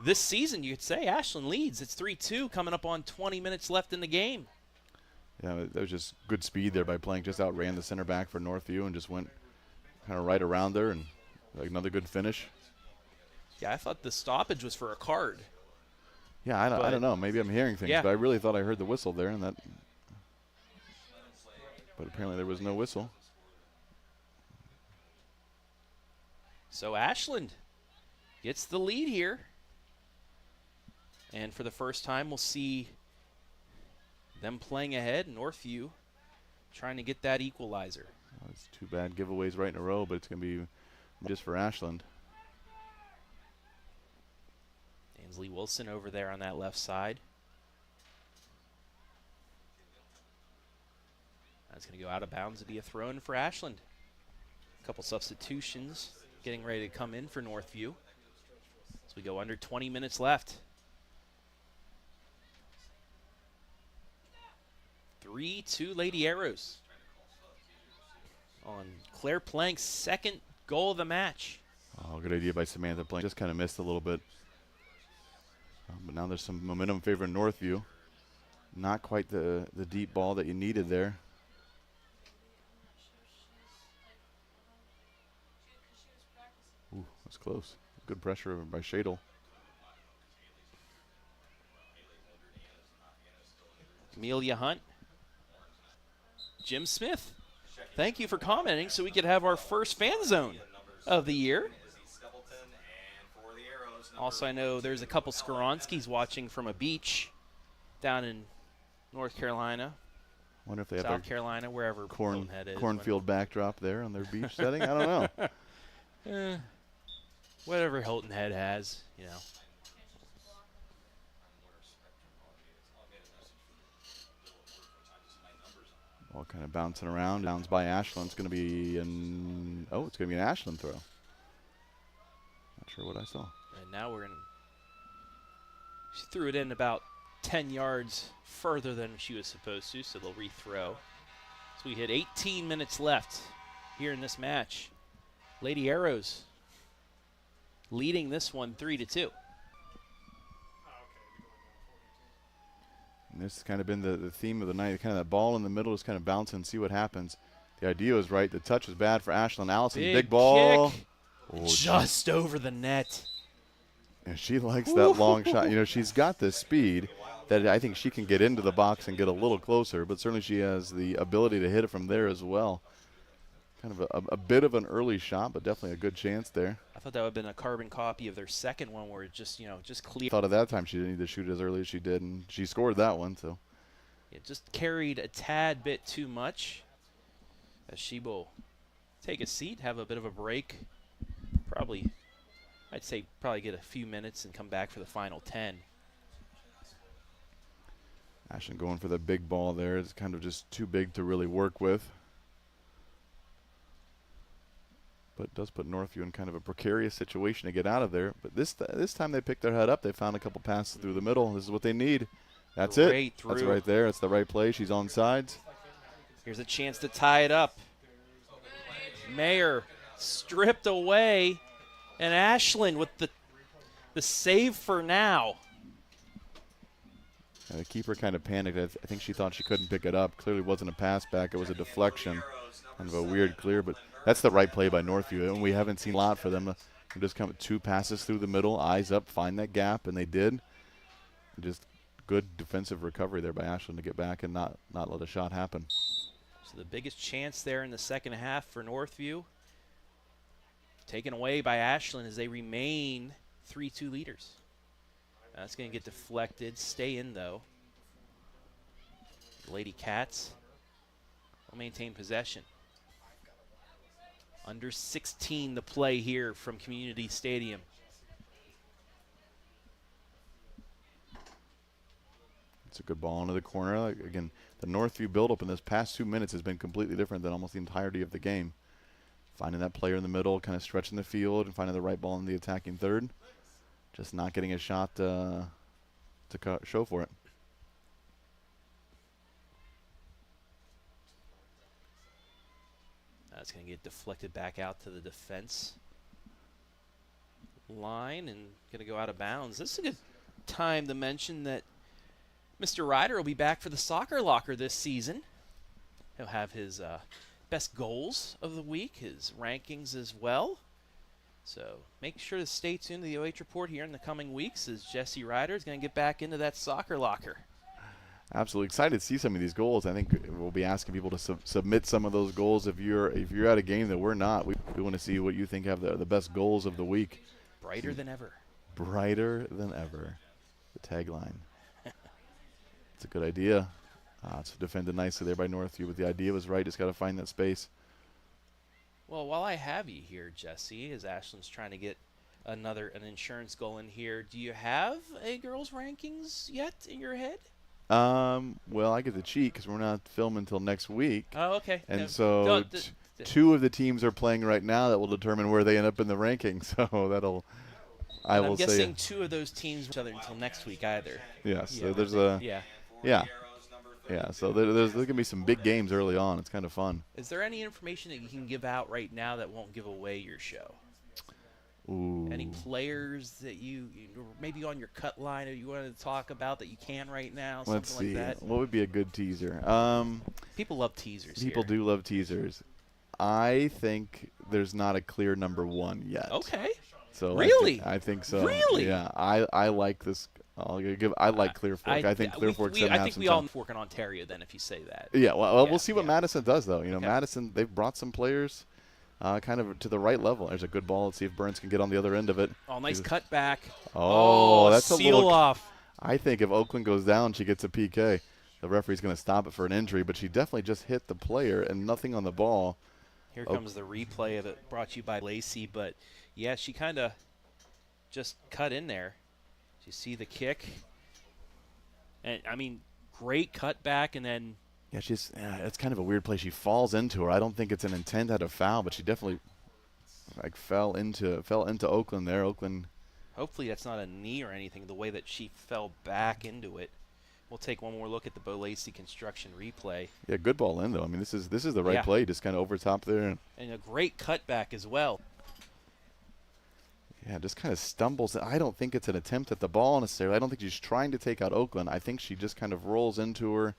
this season, you could say Ashland leads. It's 3-2 coming up on 20 minutes left in the game. Yeah, that was just good speed there by Plank. Just outran the center back for Northview and just went kind of right around there, and like another good finish. Yeah, I thought the stoppage was for a card. Yeah, I don't know. Maybe I'm hearing things, but I really thought I heard the whistle there, and that. But apparently there was no whistle. So Ashland gets the lead here. And for the first time, we'll see them playing ahead. Northview trying to get that equalizer. Oh, it's 2 bad giveaways right in a row, but it's going to be just for Ashland. Ainsley Wilson over there on that left side. That's going to go out of bounds to be a throw in for Ashland. A couple substitutions getting ready to come in for Northview. As we go under 20 minutes left. 3-2 Lady Arrows on Claire Plank's second goal of the match. Oh, good idea by Samantha Plank. Just kind of missed a little bit. But now there's some momentum favoring Northview. Not quite the deep ball that you needed there. Ooh, that's close. Good pressure by Shadle. Amelia Hunt. Jim Smith, thank you for commenting so we could have our first fan zone of the year. Also, I know there's a couple Skoronskis watching from a beach down in North Carolina. Wonder if they have South Carolina, wherever Hilton is. Cornfield backdrop there on their beach setting. I don't know. Whatever Hilton Head has, you know. All kind of bouncing around. Downs by Ashland. It's going to be it's going to be an Ashland throw. Not sure what I saw. And now she threw it in about 10 yards further than she was supposed to, so they'll rethrow. So we hit 18 minutes left here in this match. Lady Arrows leading this one 3-2. And this has kind of been the theme of the night. Kind of that ball in the middle is kind of bouncing, see what happens. The idea was right. The touch was bad for Ashland. Allison, big ball. Kick. Oh, just over the net. And she likes that long shot. You know, she's got this speed that I think she can get into the box and get a little closer, but certainly she has the ability to hit it from there as well. Kind of a bit of an early shot, but definitely a good chance there. I thought that would have been a carbon copy of their second one where it just, just clear. Thought of that time she didn't need to shoot as early as she did, and she scored that one. So it just carried a tad bit too much. As she will take a seat, have a bit of a break. I'd say probably get a few minutes and come back for the final 10. Ashland going for the big ball there. It's kind of just too big to really work with. But it does put Northview in kind of a precarious situation to get out of there. But this time they picked their head up. They found a couple passes through the middle. This is what they need. That's it. That's right there. That's the right play. She's on sides. Here's a chance to tie it up. Mayer stripped away. And Ashland with the save for now. And the keeper kind of panicked. I think she thought she couldn't pick it up. Clearly wasn't a pass back. It was a deflection. Kind of a weird clear, but that's the right play by Northview. And we haven't seen a lot for them. They just come with 2 passes through the middle, eyes up, find that gap, and they did. Just good defensive recovery there by Ashland to get back and not let a shot happen. So the biggest chance there in the second half for Northview, taken away by Ashland as they remain 3-2 leaders. That's going to get deflected. Stay in, though. Lady Cats will maintain possession. Under 16 the play here from Community Stadium. It's a good ball into the corner. Again, the Northview buildup in this past 2 minutes has been completely different than almost the entirety of the game. Finding that player in the middle, kind of stretching the field, and finding the right ball in the attacking third. Just not getting a shot to show for it. That's going to get deflected back out to the defense line and going to go out of bounds. This is a good time to mention that Mr. Ryder will be back for the Soccer Locker this season. He'll have his best goals of the week, his rankings as well. So make sure to stay tuned to the OH Report here in the coming weeks as Jesse Ryder is going to get back into that Soccer Locker. Absolutely excited to see some of these goals. I think we'll be asking people to submit some of those goals if you're at a game that we're not. We want to see what you think have the best goals of the week. Brighter than ever. Brighter than ever. The tagline. It's a good idea. It's defended nicely there by Northview, but the idea was right. Just got to find that space. Well, while I have you here, Jesse, as Ashland's trying to get an insurance goal in here, do you have a girls' rankings yet in your head? Well, I get to cheat because we're not filming until next week. Oh, okay. And so two of the teams are playing right now that will determine where they end up in the rankings. So that'll, I'm guessing two of those teams each other until next week either. Yes. Yeah, So there's so there's going to be some big games early on. It's kind of fun. Is there any information that you can give out right now that won't give away your show? Ooh. Any players that you maybe on your cut line or you want to talk about that you can right now? Let's something see. Like that? What would be a good teaser? People love teasers. People do love teasers. I think there's not a clear number one yet. Okay. So really? I think so. Really? Yeah. I like this. I like Clear Fork. I think Clear Fork's going to have some I think we all work in Ontario then if you say that. Yeah. Well, we'll see what Madison does though. You know, Madison, they've brought some players. Kind of to the right level. There's a good ball. Let's see if Burns can get on the other end of it. Oh, nice cut back. Oh, that's a seal off. I think if Oakland goes down, she gets a PK. The referee's going to stop it for an injury, but she definitely just hit the player and nothing on the ball. Here comes the replay of it brought to you by Lacey. But, yeah, she kind of just cut in there. You see the kick. And, I mean, great cutback and then – yeah, it's kind of a weird play. She falls into her. I don't think it's an intent at a foul, but she definitely fell into Oakland there. Oakland. Hopefully that's not a knee or anything. The way that she fell back into it. We'll take one more look at the Bo Lacey construction replay. Yeah, good ball in though. I mean, this is the right play. Just kind of over top there. And a great cutback as well. Yeah, just kind of stumbles. I don't think it's an attempt at the ball necessarily. I don't think she's trying to take out Oakland. I think she just kind of rolls into her.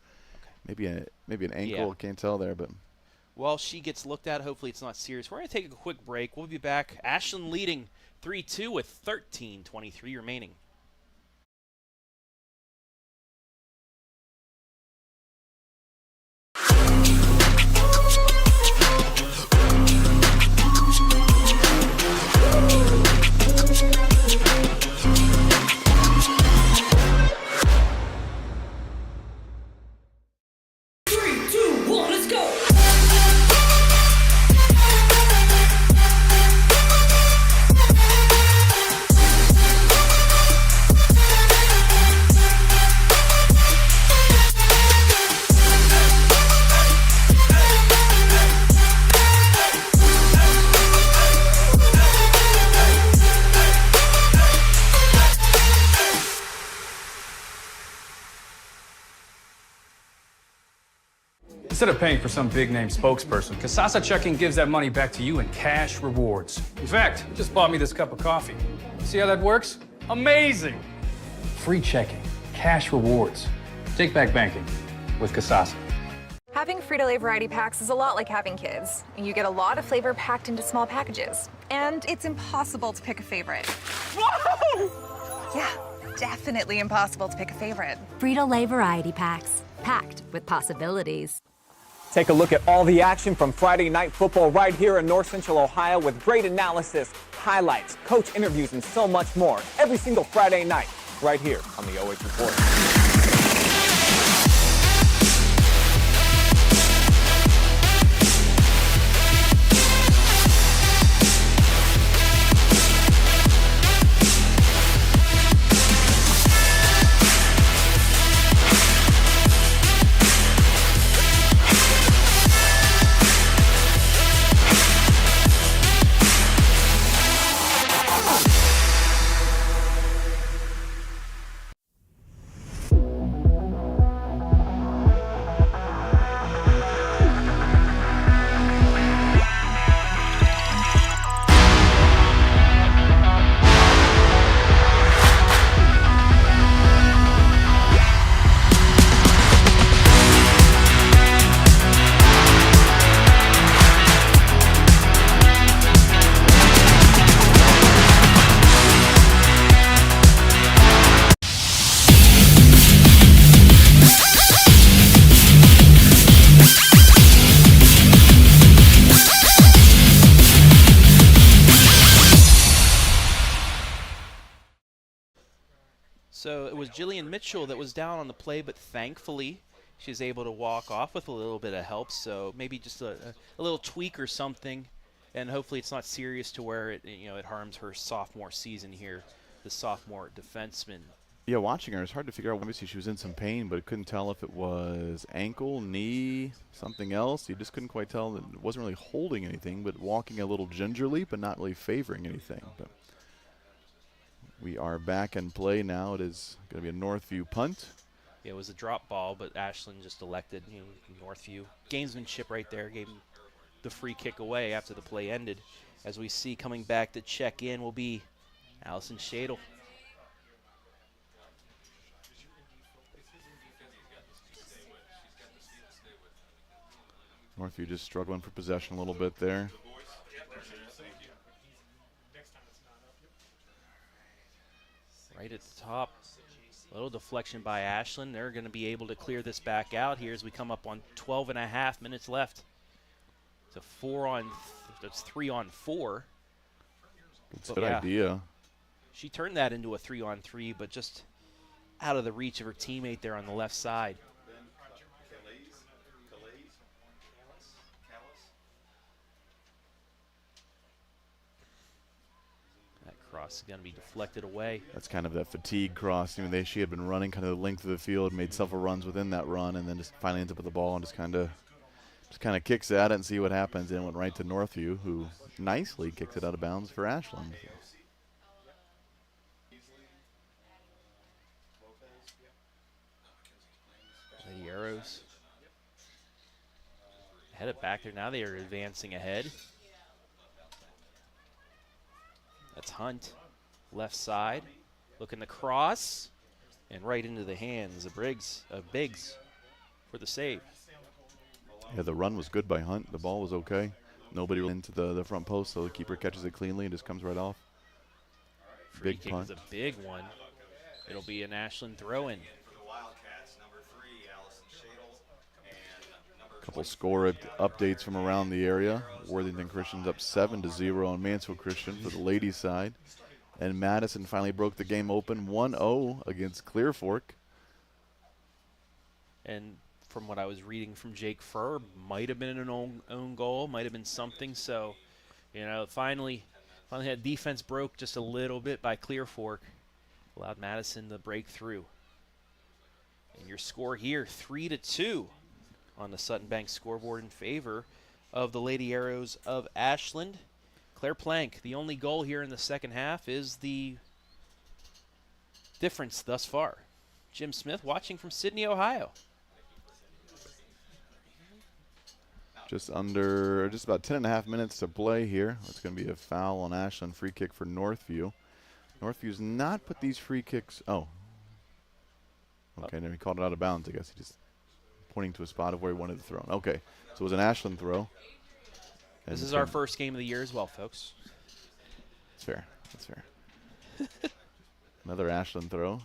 Maybe an ankle, can't tell there, but. Well, she gets looked at. Hopefully it's not serious. We're going to take a quick break. We'll be back. Ashland leading 3-2 with 13:23 remaining. Instead of paying for some big-name spokesperson, Kasasa Checking gives that money back to you in cash rewards. In fact, it just bought me this cup of coffee. See how that works? Amazing! Free checking, cash rewards. Take back banking with Kasasa. Having Frito-Lay variety packs is a lot like having kids. You get a lot of flavor packed into small packages. And it's impossible to pick a favorite. Whoa! Yeah, definitely impossible to pick a favorite. Frito-Lay variety packs, packed with possibilities. Take a look at all the action from Friday Night Football right here in North Central Ohio with great analysis, highlights, coach interviews, and so much more. Every single Friday night right here on the OH Report. So it was Jillian Mitchell that was down on the play, but thankfully she's able to walk off with a little bit of help. So maybe just a little tweak or something, and hopefully it's not serious to where it harms her sophomore season here, the sophomore defenseman. Yeah, watching her, it's hard to figure out. Obviously, she was in some pain, but couldn't tell if it was ankle, knee, something else. You just couldn't quite tell. That it wasn't really holding anything, but walking a little gingerly, but not really favoring anything. But we are back in play now. It is going to be a Northview punt. Yeah, it was a drop ball, but Ashland just elected, Northview. Gamesmanship right there, gave him the free kick away after the play ended. As we see coming back to check in will be Allison Shadle. Northview just struggling for possession a little bit there. Right at the top. A little deflection by Ashland. They're going to be able to clear this back out here as we come up on 12 and a half minutes left. It's a 3-on-4. It's a good idea. She turned that into a 3-on-3, but just out of the reach of her teammate there on the left side. Cross is going to be deflected away. That's kind of that fatigue cross. She had been running kind of the length of the field, made several runs within that run, and then just finally ends up with the ball and just kind of kicks at it and see what happens. And went right to Northview, who nicely kicked it out of bounds for Ashland. Lady Arrows headed back there. Now they are advancing ahead. That's Hunt, left side, looking to cross, and right into the hands of Biggs for the save. Yeah, the run was good by Hunt. The ball was okay. Nobody into the front post, so the keeper catches it cleanly and just comes right off. Free kick is a big one. It'll be an Ashland throw-in. Couple score updates from around the area. Worthington Christian's up 7-0 on Mansfield Christian for the ladies' side. And Madison finally broke the game open 1-0 against Clear Fork. And from what I was reading from Jake Furr, might have been an own goal, might have been something. So, finally that defense broke just a little bit by Clear Fork. Allowed Madison to break through. And your score here, 3-2. On the Sutton Bank scoreboard in favor of the Lady Arrows of Ashland. Claire Plank, the only goal here in the second half is the difference thus far. Jim Smith watching from Sydney, Ohio. Just about 10.5 minutes to play here. It's going to be a foul on Ashland, free kick for Northview. Northview's not put these free kicks. Oh. Okay, then he called it out of bounds, I guess. He just pointing to a spot of where he wanted to throw. Okay, so it was an Ashland throw. This is our first game of the year as well, folks. That's fair. That's fair. Another Ashland throw.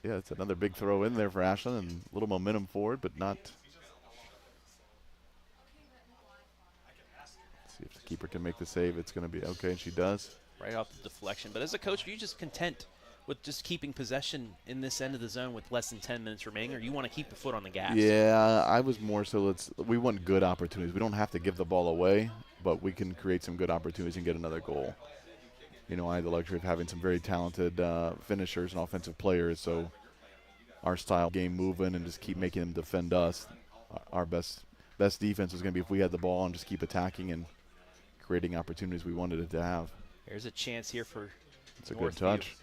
Yeah, it's another big throw in there for Ashland and a little momentum forward, but not. Let's see if the keeper can make the save. It's going to be okay, and she does. Right off the deflection. But as a coach, are you just content with just keeping possession in this end of the zone with less than 10 minutes remaining, or you want to keep the foot on the gas? Yeah, I was more so we want good opportunities. We don't have to give the ball away, but we can create some good opportunities and get another goal. I had the luxury of having some very talented finishers and offensive players, so our style game moving and just keep making them defend us. Our best defense was going to be if we had the ball and just keep attacking and creating opportunities we wanted it to have. There's a chance here for It's a good touch.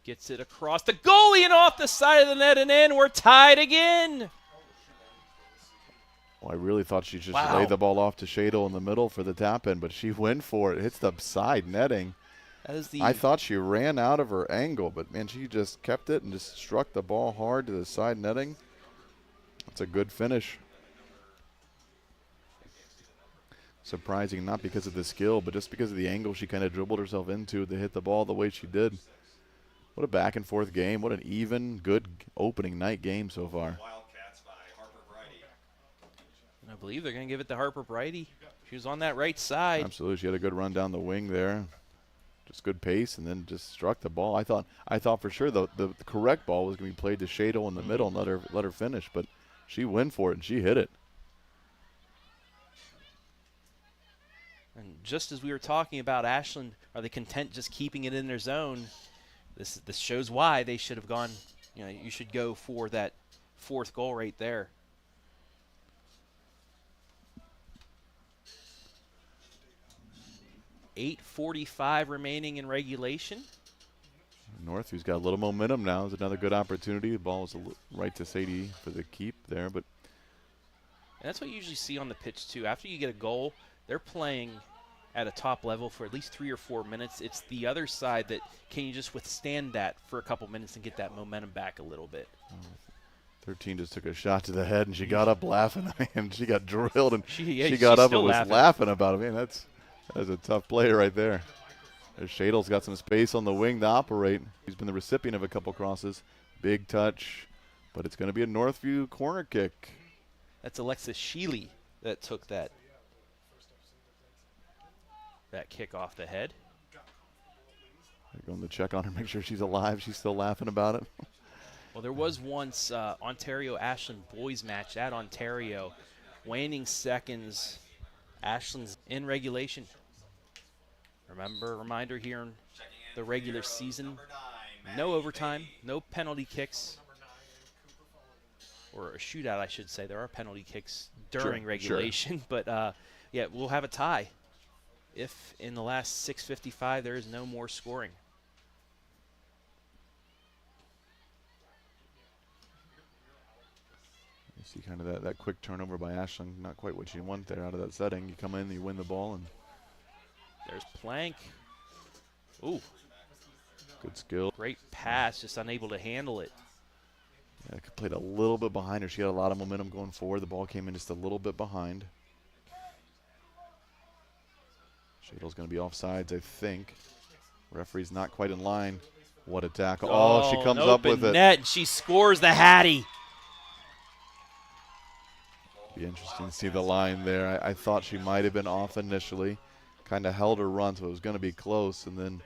Gets it across the goalie and off the side of the net and in. We're tied again. Well, I really thought she just laid the ball off to Shadle in the middle for the tap in, but she went for it. Hits the side netting. That is I thought she ran out of her angle, but man, she just kept it and just struck the ball hard to the side netting. That's a good finish. Surprising, not because of the skill, but just because of the angle she kind of dribbled herself into to hit the ball the way she did. What a back and forth game. What an even, good opening night game so far. And I believe they're going to give it to Harper Brighty. She was on that right side. Absolutely. She had a good run down the wing there. Just good pace, and then just struck the ball. I thought for sure the correct ball was going to be played to Shadle in the middle and let her finish, but she went for it and she hit it. And just as we were talking about Ashland, are they content just keeping it in their zone? This shows why they should have gone. You should go for that fourth goal right there. .8:45 remaining in regulation. Northview's got a little momentum now. It's another good opportunity. The ball was right to Sadie for the keep there, but and that's what you usually see on the pitch too. After you get a goal, they're playing at a top level for at least 3 or 4 minutes. It's the other side that can you just withstand that for a couple minutes and get that momentum back a little bit. 13 just took a shot to the head, and she got up laughing. And she got drilled, and she got up and was laughing about it. Man, that's a tough player right there. Shadle's got some space on the wing to operate. He's been the recipient of a couple crosses. Big touch, but it's going to be a Northview corner kick. That's Alexis Sheely that took that kick off the head. Going to check on her, make sure she's alive. She's still laughing about it. Well, there was once Ontario-Ashland boys match at Ontario. Waning seconds. Ashland's in regulation. Reminder here in the regular season, no overtime, no penalty kicks, or a shootout, I should say. There are penalty kicks during regulation, but yeah, we'll have a tie if in the last 6:55 there is no more scoring. You see kind of that quick turnover by Ashland, not quite what you want there out of that setting. You come in, you win the ball, and there's Plank. Ooh. Good skill. Great pass, just unable to handle it. Yeah, played a little bit behind her. She had a lot of momentum going forward. The ball came in just a little bit behind. Shadle's going to be offsides, I think. Referee's not quite in line. What a tackle. Oh, she comes up with it. Net, and she scores the Hattie. Be interesting to see the line there. I thought she might have been off initially. Kind of held her run, so it was going to be close, and then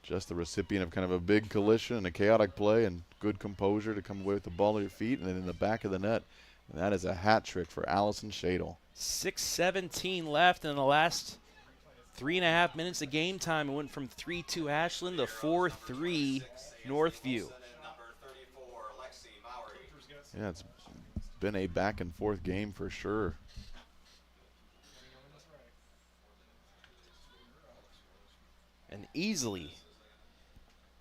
just the recipient of kind of a big collision and a chaotic play and good composure to come away with the ball at your feet and then in the back of the net. And that is a hat trick for Allison Shadle. 6:17 left in the last 3.5 minutes of game time. It went from 3-2 Ashland to 4-3 Northview. Yeah, it's been a back and forth game for sure. And easily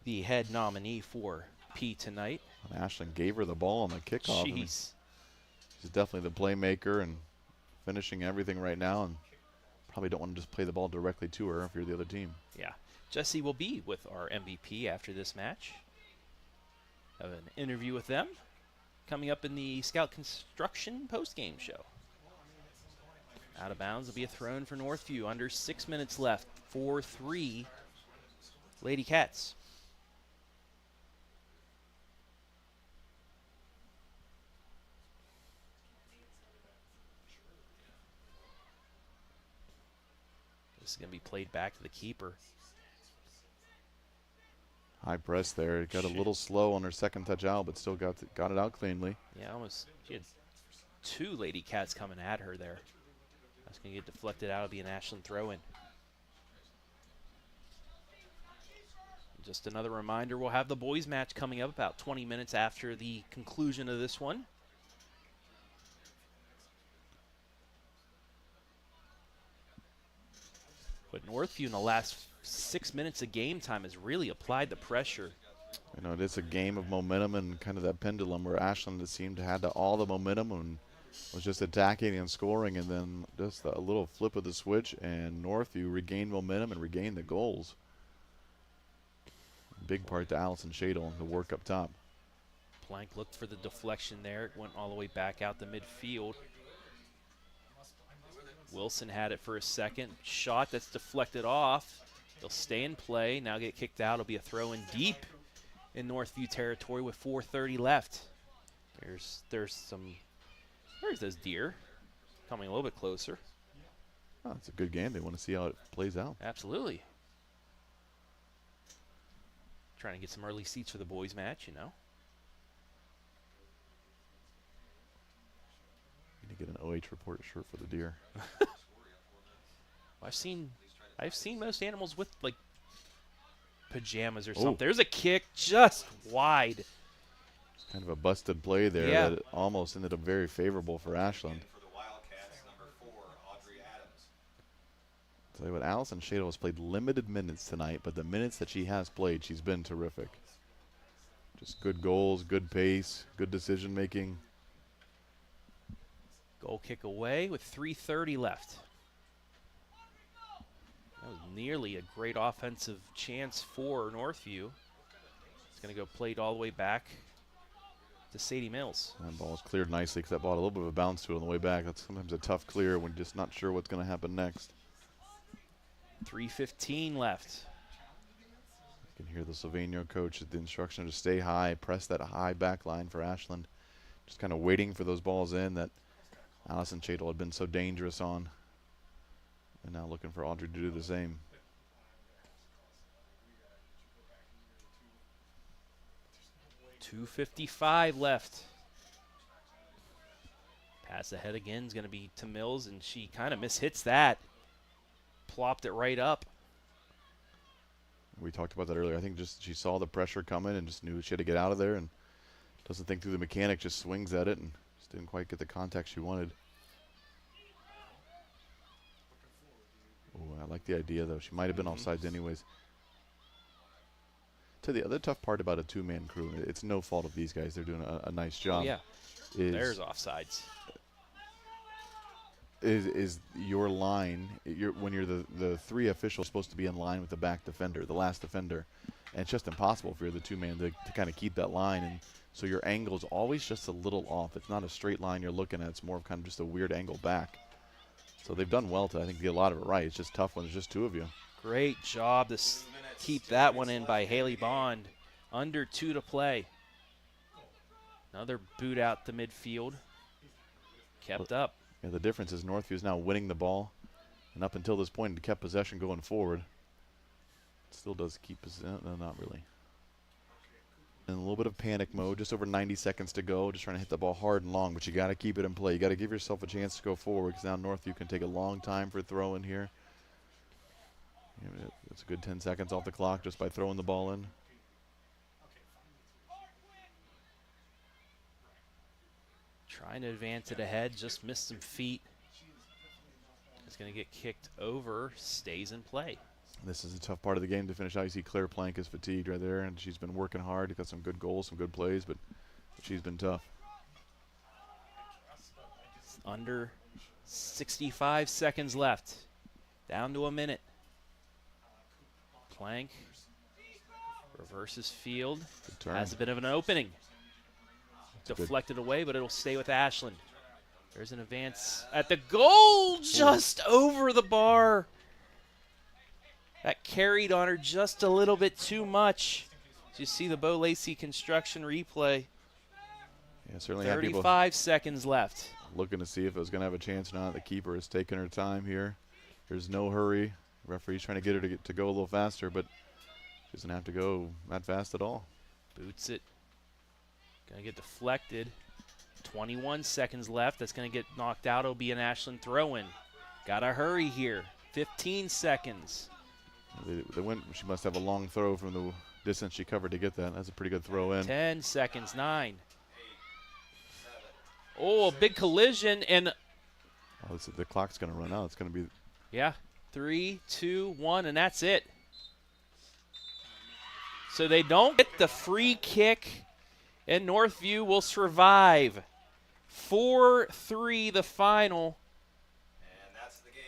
the head nominee for P tonight. And Ashland gave her the ball on the kickoff. Jeez. She's definitely the playmaker and finishing everything right now, and probably don't want to just play the ball directly to her if you're the other team. Yeah. Jesse will be with our MVP after this match. Have an interview with them coming up in the Scout Construction postgame show. Out of bounds will be a throw-in for Northview. Under 6 minutes left. 4-3 Lady Cats. This is going to be played back to the keeper. High press there. It got a little slow on her second touch out, but still got it out cleanly. Yeah, almost. She had 2 Lady Cats coming at her there. That's going to get deflected out. It'll be an Ashland throw-in. Just another reminder, we'll have the boys match coming up about 20 minutes after the conclusion of this one. But Northview in the last 6 minutes of game time has really applied the pressure. You know, it's a game of momentum and kind of that pendulum where Ashland seemed to have all the momentum and was just attacking and scoring, and then just a little flip of the switch, and Northview regained momentum and regained the goals. Big part to Allison Shadle, the work up top. Plank looked for the deflection there. It went all the way back out the midfield. Wilson had it for a second. Shot that's deflected off. They'll stay in play. Now get kicked out. It'll be a throw in deep in Northview territory with 4:30 left. There's those deer coming a little bit closer. Oh, it's a good game. They want to see how it plays out. Absolutely. Trying to get some early seats for the boys match, you know. Need to get an OH report shirt for the deer. I've seen most animals with like pajamas or something. There's a kick just wide. Kind of a busted play there that almost ended up very favorable for Ashland. Tell you what, Allison Shadle has played limited minutes tonight, but the minutes that she has played, she's been terrific. Just good goals, good pace, good decision making. Goal kick away with 3:30 left. That was nearly a great offensive chance for Northview. It's going to go played all the way back to Sadie Mills. That ball was cleared nicely because that ball had a little bit of a bounce to it on the way back. That's sometimes a tough clear when you're just not sure what's going to happen next. 3:15 left. You can hear the Sylvania coach at the instruction to stay high, press that high back line for Ashland. Just kind of waiting for those balls in that Allison Shadle had been so dangerous on. And now looking for Audrey to do the same. .255 left. Pass ahead again is going to be to Mills, and she kind of mishits that. Plopped it right up. We talked about that earlier. I think just she saw the pressure coming and just knew she had to get out of there and doesn't think through the mechanic, just swings at it and just didn't quite get the contact she wanted. Oh, I like the idea, though. She might have been offsides anyways. The other tough part about a two-man crew, it's no fault of these guys. They're doing a nice job. Oh, yeah. There's offsides. Is your line, when you're the three officials supposed to be in line with the back defender, the last defender, and it's just impossible for the two-man to kind of keep that line, and so your angle's always just a little off. It's not a straight line you're looking at. It's more of kind of just a weird angle back. So they've done well to, I think, get a lot of it right. It's just tough when there's just two of you. Great job to keep that one in by Haley Bond. Under 2 to play. Another boot out to midfield. Kept up. Yeah, the difference is Northview is now winning the ball, and up until this point, it kept possession going forward. It still does keep possession. No, not really. In a little bit of panic mode, just over 90 seconds to go, just trying to hit the ball hard and long, but you got to keep it in play. You got to give yourself a chance to go forward because now Northview can take a long time for throw in here. It's a good 10 seconds off the clock just by throwing the ball in. Trying to advance it ahead, just missed some feet. It's going to get kicked over, stays in play. This is a tough part of the game to finish out. You see Claire Plank is fatigued right there, and she's been working hard. Got some good goals, some good plays, but she's been tough. It's under 65 seconds left. Down to a minute. Plank reverses field. Has a bit of an opening. Deflected away, but it'll stay with Ashland. There's an advance at the goal, just over the bar. That carried on her just a little bit too much. You see the Bo Lacey construction replay. Yeah, certainly 35 seconds left. Looking to see if it was going to have a chance or not. The keeper is taking her time here. There's no hurry. Referee's trying to get her to go a little faster, but she doesn't have to go that fast at all. Boots it. Going to get deflected. 21 seconds left. That's going to get knocked out. It'll be an Ashland throw-in. Got to hurry here. 15 seconds. They went. She must have a long throw from the distance she covered to get that. That's a pretty good throw in. 10 seconds. 9. Oh, a big collision. And the clock's going to run out. It's going to be. Yeah. 3, 2, 1, and that's it. So they don't get the free kick, and Northview will survive. 4-3 the final. And that's the game.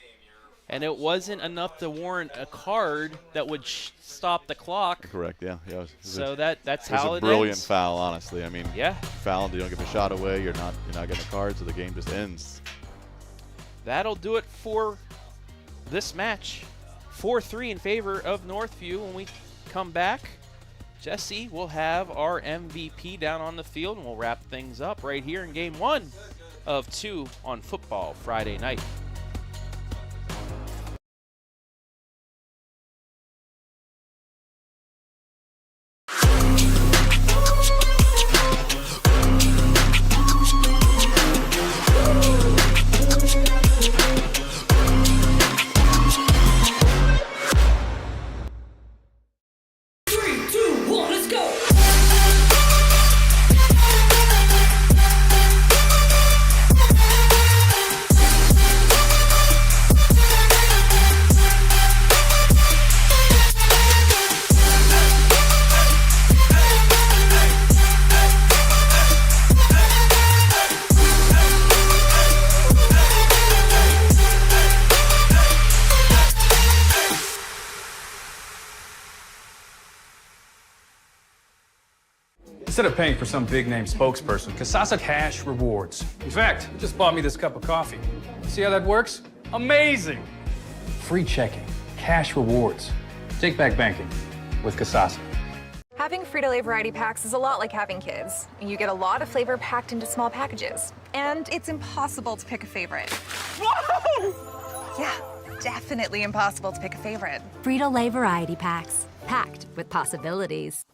And it wasn't enough to warrant a card that would stop the clock. Correct, yeah. So that's how it ends. It was a brilliant foul, honestly. I mean, yeah. Foul, you don't get the shot away, you're not getting a card, so the game just ends. That'll do it for this match. 4-3 in favor of Northview. When we come back, Jesse will have our MVP down on the field, and we'll wrap things up right here in Game 1 of 2 on Football Friday night. Instead of paying for some big-name spokesperson, Casasa Cash Rewards. In fact, it just bought me this cup of coffee. See how that works? Amazing! Free checking, cash rewards. Take back banking with Casasa. Having Frito-Lay variety packs is a lot like having kids. You get a lot of flavor packed into small packages, and it's impossible to pick a favorite. Whoa! Yeah, definitely impossible to pick a favorite. Frito-Lay variety packs, packed with possibilities.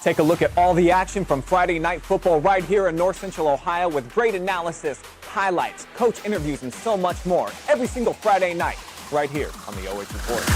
Take a look at all the action from Friday Night Football right here in North Central Ohio with great analysis, highlights, coach interviews, and so much more every single Friday night right here on the OH Report.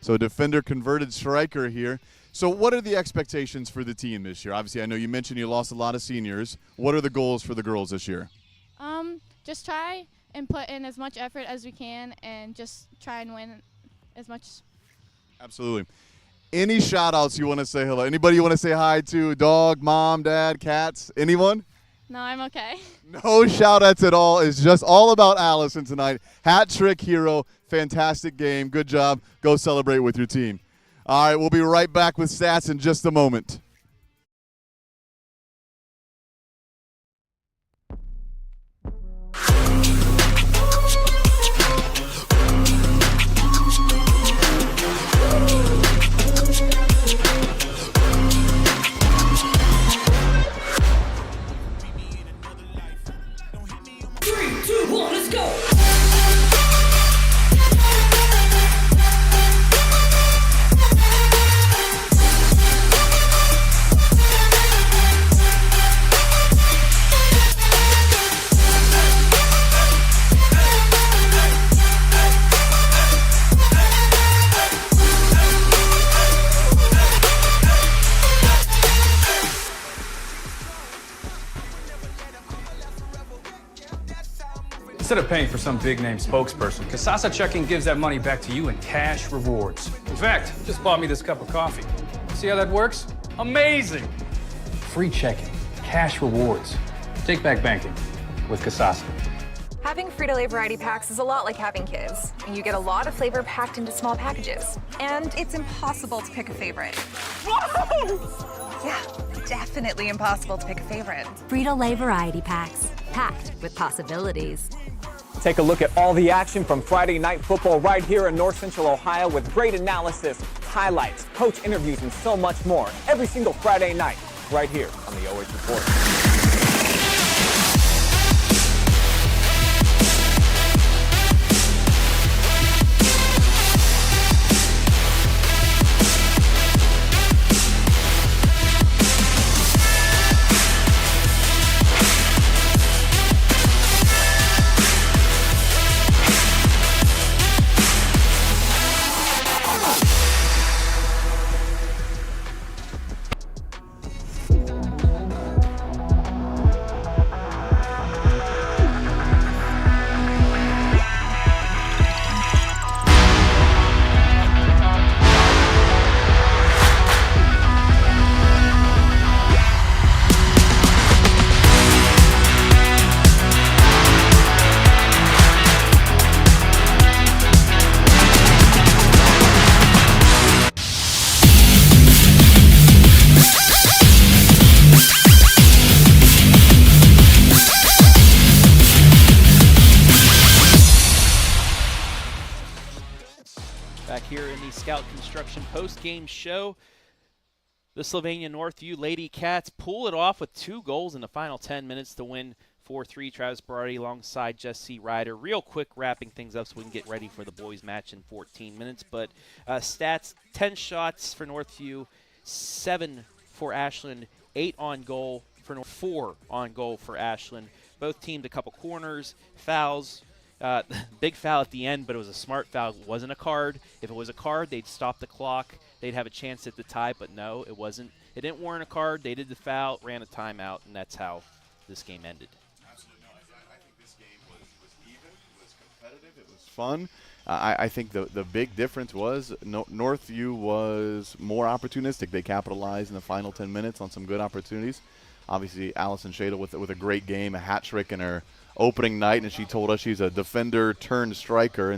So defender converted striker here. So what are the expectations for the team this year? Obviously, I know you mentioned you lost a lot of seniors. What are the goals for the girls this year? Just try and put in as much effort as we can and just try and win as much. Absolutely. Any shout-outs you want to say hello? Anybody you want to say hi to? Dog, mom, dad, cats? Anyone? No, I'm okay. No shout-outs at all. It's just all about Allison tonight. Hat trick hero. Fantastic game. Good job. Go celebrate with your team. All right, we'll be right back with stats in just a moment. Instead of paying for some big-name spokesperson, Casasa Checking gives that money back to you in cash rewards. In fact, it just bought me this cup of coffee. See how that works? Amazing! Free checking, cash rewards. Take back banking with Casasa. Having Frito-Lay variety packs is a lot like having kids. You get a lot of flavor packed into small packages, and it's impossible to pick a favorite. Whoa! Yeah, definitely impossible to pick a favorite. Frito-Lay variety packs, packed with possibilities. Take a look at all the action from Friday Night Football right here in North Central Ohio with great analysis, highlights, coach interviews, and so much more every single Friday night right here on the OH Report. Scout Construction post-game show. The Sylvania Northview Lady Cats pull it off with 2 goals in the final 10 minutes to win 4-3. Travis Berardi alongside Jesse Ryder. Real quick wrapping things up so we can get ready for the boys match in 14 minutes. But stats, 10 shots for Northview, 7 for Ashland, 8 on goal for 4 on goal for Ashland. Both teamed a couple corners, fouls. Big foul at the end, but it was a smart foul. It wasn't a card. If it was a card, they'd stop the clock. They'd have a chance at the tie, but no, it wasn't. It didn't warrant a card. They did the foul, ran a timeout, and that's how this game ended. Absolutely. No, I think this game was even. It was competitive. It was fun. I think the big difference was Northview was more opportunistic. They capitalized in the final 10 minutes on some good opportunities. Obviously, Allison Shadle with a great game, a hat trick in her opening night, and she told us she's a defender turned striker. And